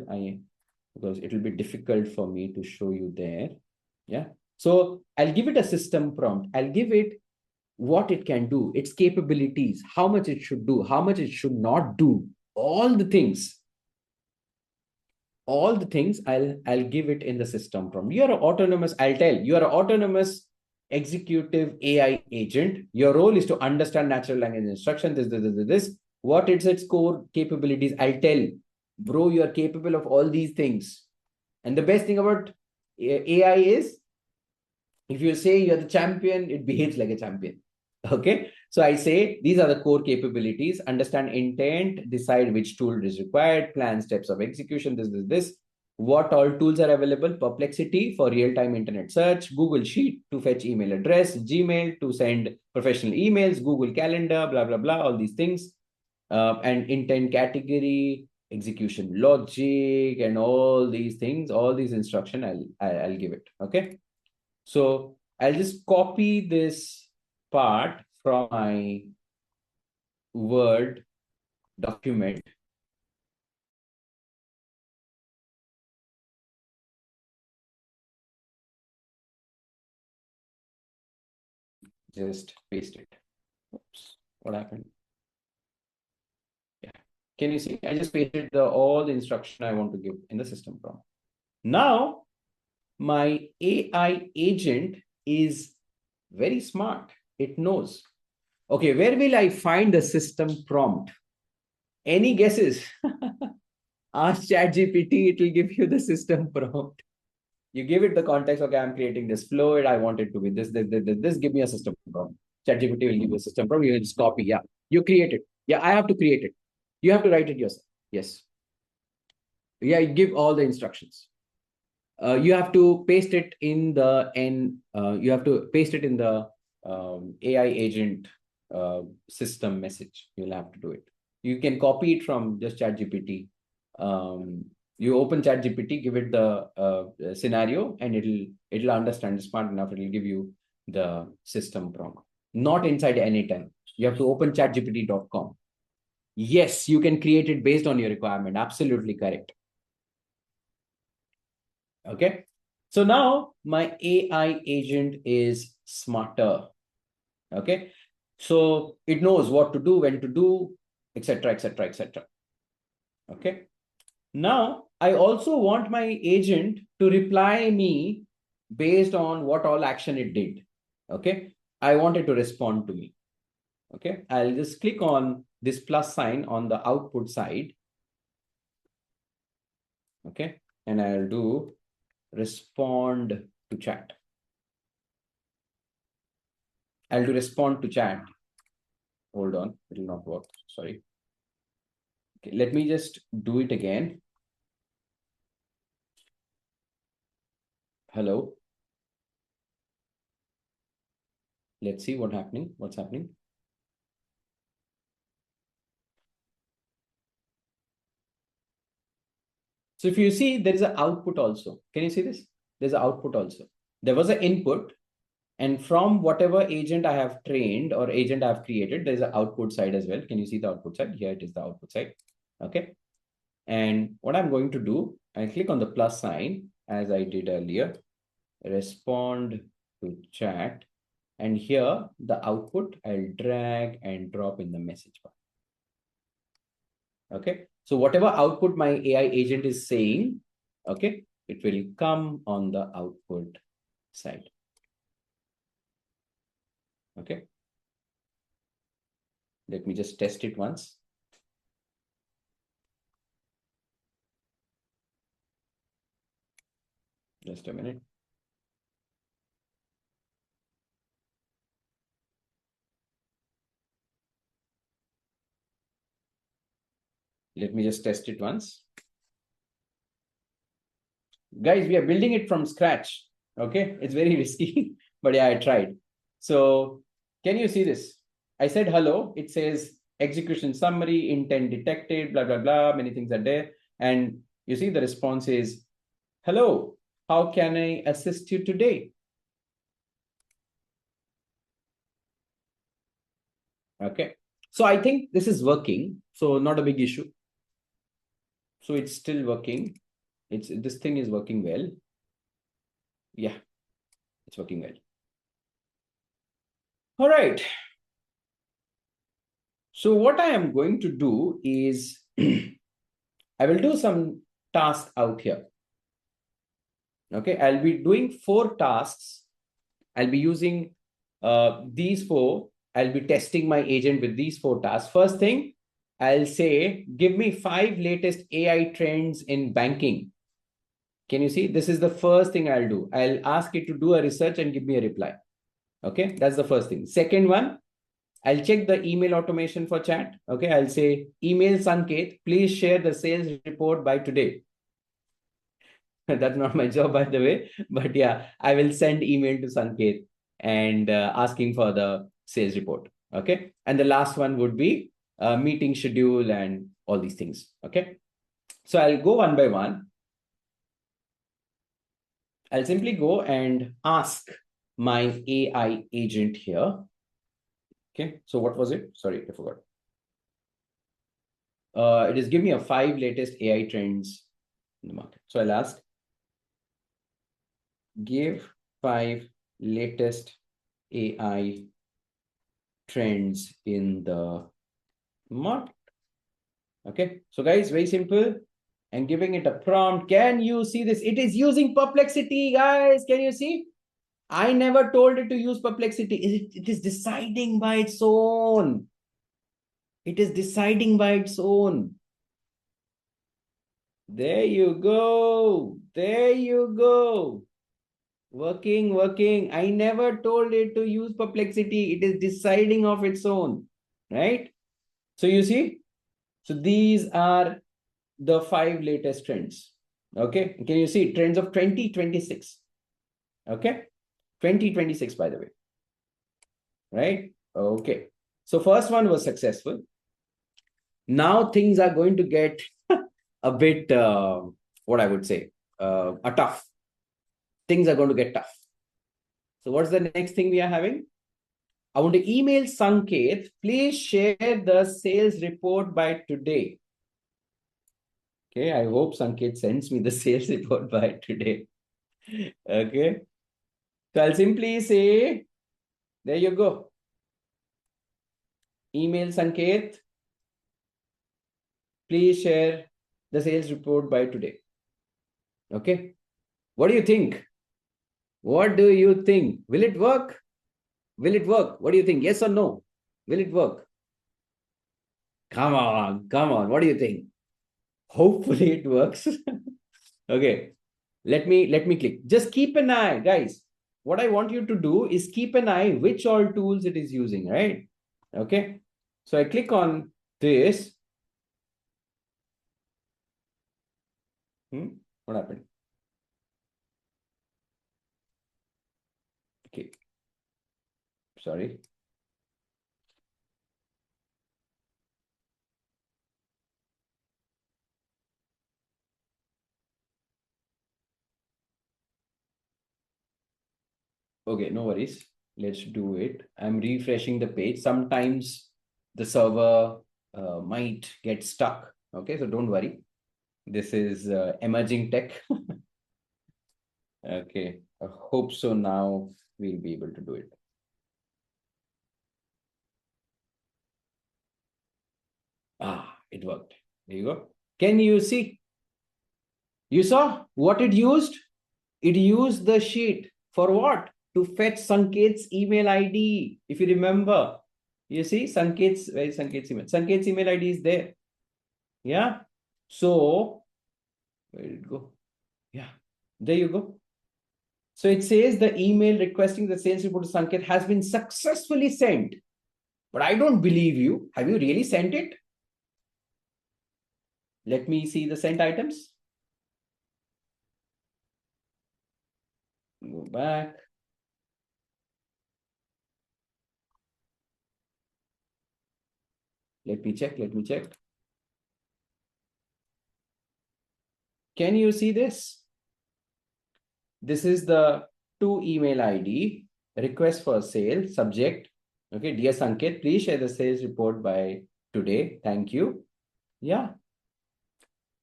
Because it will be difficult for me to show you there. Yeah. So I'll give it a system prompt. I'll give it what it can do, its capabilities, how much it should do, how much it should not do, all the things. All the things I'll give it in the system prompt. You're an autonomous, I'll tell you're an autonomous executive AI agent. Your role is to understand natural language instruction. This. What is its core capabilities? I'll tell, bro, you're capable of all these things. And the best thing about AI is, if you say you're the champion, it behaves like a champion. Okay. So I say these are the core capabilities: understand intent, decide which tool is required, plan steps of execution, this. What all tools are available? Perplexity for real-time internet search, Google Sheet to fetch email address, Gmail to send professional emails, Google Calendar, blah, blah, blah, all these things. And intent category, execution logic, and all these things, all these instruction, I'll give it. Okay. So I'll just copy this part from my Word document. Just paste it. Oops, what happened? Yeah. Can you see? I just pasted all the instruction I want to give in the system prompt. Now, my AI agent is Very smart. It knows. Okay, where will I find the system prompt? Any guesses? Ask ChatGPT, it will give you the system prompt. You give it the context, okay, I'm creating this fluid, I want it to be this, give me a system prompt. ChatGPT will give you a system prompt, you just copy, yeah. You create it. Yeah, I have to create it. You have to write it yourself. Yes. Yeah, you give all the instructions. You have to paste it in the you have to paste it in the AI agent system message. You'll have to do it. You can copy it from just ChatGPT. You open ChatGPT, give it the scenario, and it'll understand. It's smart enough. It'll give you the system prompt. Not inside anytime. You have to open chatgpt.com. Yes, you can create it based on your requirement. Absolutely correct. Okay. So now my AI agent is smarter. Okay. So it knows what to do, when to do, etc., etc., etc. Okay. Now I also want my agent to reply me based on what all action it did. Okay. I want it to respond to me. Okay. I'll just click on this plus sign on the output side. Okay. And I'll do respond to chat. I'll do respond to chat. Hold on, it will not work. Sorry. Okay, let me just do it again. Hello. Let's see what's happening. So if you see, there is an output also. Can you see this? There's an output also. There was an input, and from whatever agent I have trained or agent I have created, there's an output side as well. Can you see the output side? Here it is the output side. Okay. And what I'm going to do, I click on the plus sign as I did earlier, respond to chat. And here, the output, I'll drag and drop in the message bar. Okay. So whatever output my AI agent is saying, okay, it will come on the output side. Okay. Let me just test it once. Just a minute. Let me just test it once. Guys, we are building it from scratch. Okay. It's very risky, but yeah, I tried. So can you see this? I said hello. It says execution summary, intent detected, blah, blah, blah. Many things are there. And you see the response is, hello, how can I assist you today? Okay. So I think this is working. So not a big issue. So it's still working. This thing is working well. Yeah, it's working well. All right. So what I am going to do is I will do some tasks out here. Okay, I'll be doing 4 tasks. I'll be using these 4. I'll be testing my agent with these 4 tasks. First thing, I'll say, give me 5 latest AI trends in banking. Can you see? This is the first thing I'll do. I'll ask it to do a research and give me a reply. Okay, that's the first thing. Second one, I'll check the email automation for chat. Okay, I'll say, email Sanket, please share the sales report by today. That's not my job, by the way. But yeah, I will send email to Sanket and asking for the sales report. Okay. And the last one would be meeting schedule and all these things. Okay. So I'll go one by one. I'll simply go and ask my AI agent here. Okay. So what was it? Sorry, I forgot. It is give me a 5 latest AI trends in the market. So I'll ask, give 5 latest AI trends in the market. Okay. So guys, very simple. And giving it a prompt. Can you see this? It is using Perplexity, guys. Can you see? I never told it to use Perplexity. It is deciding by its own. It is deciding by its own. There you go. There you go. Working, working. I never told it to use Perplexity. It is deciding of its own. Right? So you see, so these are the 5 latest trends. Okay. Can you see trends of 2026? Okay. 2026, by the way. Right? Okay. So first one was successful. Now things are going to get a bit, what I would say, a tough. Things are going to get tough. So what's the next thing we are having? I want to email Sanket. Please share the sales report by today. Okay, I hope Sanket sends me the sales report by today. Okay. So I'll simply say, there you go. Email Sanket. Please share the sales report by today. Okay. What do you think? What do you think? Will it work? Will it work? What do you think? Yes or no? Will it work? Come on, come on. What do you think? Hopefully it works. Okay. Let me click. Just keep an eye, guys. What I want you to do is keep an eye which all tools it is using, right? Okay. So I click on this. What happened? Okay. Sorry. Okay, no worries. Let's do it. I'm refreshing the page. Sometimes the server might get stuck. Okay, so don't worry. This is emerging tech. Okay, I hope so now we'll be able to do it. Ah, it worked. There you go. Can you see? You saw what it used? It used the sheet for what? To fetch Sanket's email ID. If you remember, you see Sanket's, where is Sanket's email? Sanket's email ID is there. Yeah. So, where did it go? Yeah, there you go. So it says the email requesting the sales report to Sanket has been successfully sent. But I don't believe you. Have you really sent it? Let me see the sent items. Go back. Let me check. Let me check. Can you see this? This is the to email ID, request for sale, subject. Okay, dear Sanket, please share the sales report by today. Thank you. Yeah.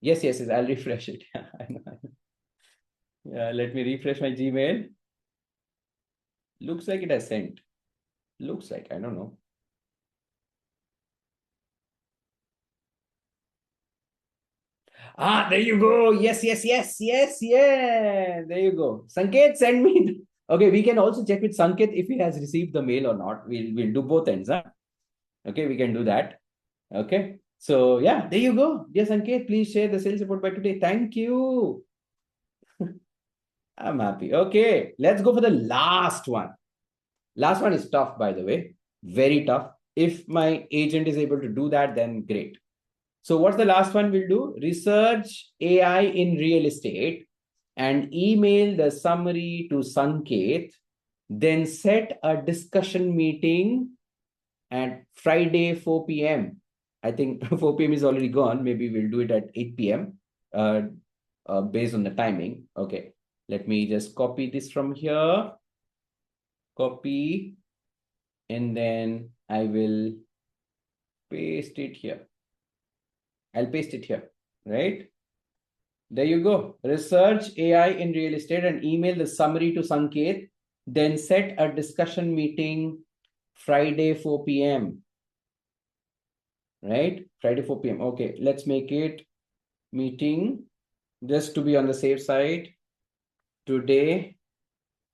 Yes, yes, yes. I'll refresh it. Yeah, let me refresh my Gmail. Looks like it has sent. Looks like, I don't know. Ah, there you go. Yes, yes, yes, yes, yeah. There you go. Sanket, send me. Okay, we can also check with Sanket if he has received the mail or not. We'll do both ends. Huh? Okay, we can do that. Okay. So yeah, there you go. Yes, Sanket, please share the sales report by today. Thank you. I'm happy. Okay, let's go for the last one. Last one is tough, by the way. Very tough. If my agent is able to do that, then great. So what's the last one we'll do? Research AI in real estate and email the summary to Sanket. Then set a discussion meeting at Friday 4 p.m. I think 4 p.m. is already gone. Maybe we'll do it at 8 p.m. Based on the timing. Okay. Let me just copy this from here. Copy. And then I will paste it here. I'll paste it here, right? There you go. Research AI in real estate and email the summary to Sanket. Then set a discussion meeting Friday 4 p.m. Right? Friday 4 p.m. Okay, let's make it meeting just to be on the safe side. Today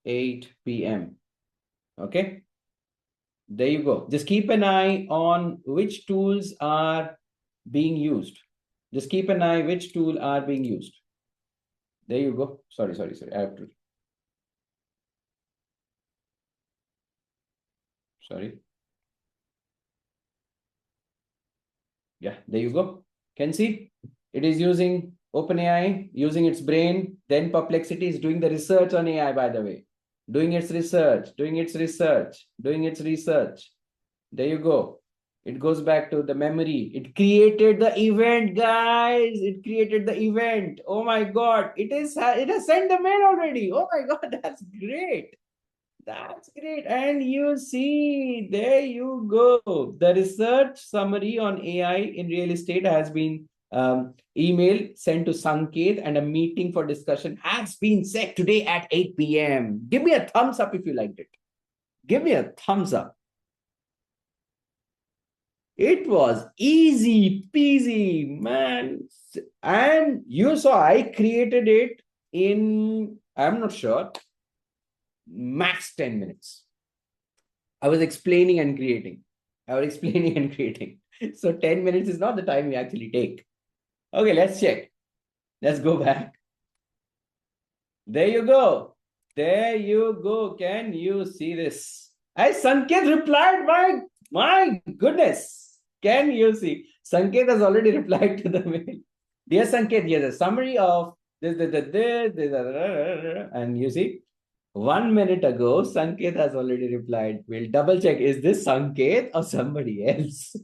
8 p.m. Okay. There you go. Just keep an eye on which tools are being used. Just keep an eye which tool are being used. There you go. Sorry. I have to. Sorry. Yeah, there you go. Can see it is using OpenAI, using its brain. Then Perplexity is doing the research on AI, by the way. Doing its research, doing its research, doing its research. There you go. It goes back to the memory. It created the event, guys. It created the event. Oh my God. It has sent the mail already. Oh my God, that's great. That's great. And you see, there you go. The research summary on AI in real estate has been email sent to Sanket, and a meeting for discussion has been set today at 8 p.m. Give me a thumbs up if you liked it. Give me a thumbs up. It was easy peasy, man. And you saw I created it in, I'm not sure, max 10 minutes. I was explaining and creating. I was explaining and creating. So 10 minutes is not the time we actually take. Okay, let's check. Let's go back. There you go. There you go. Can you see this? I Sanket replied. My goodness. Can you see? Sanket has already replied to the mail. Dear Sanket, here's a summary of this, and you see, 1 minute ago, Sanket has already replied. We'll double check. Is this Sanket or somebody else?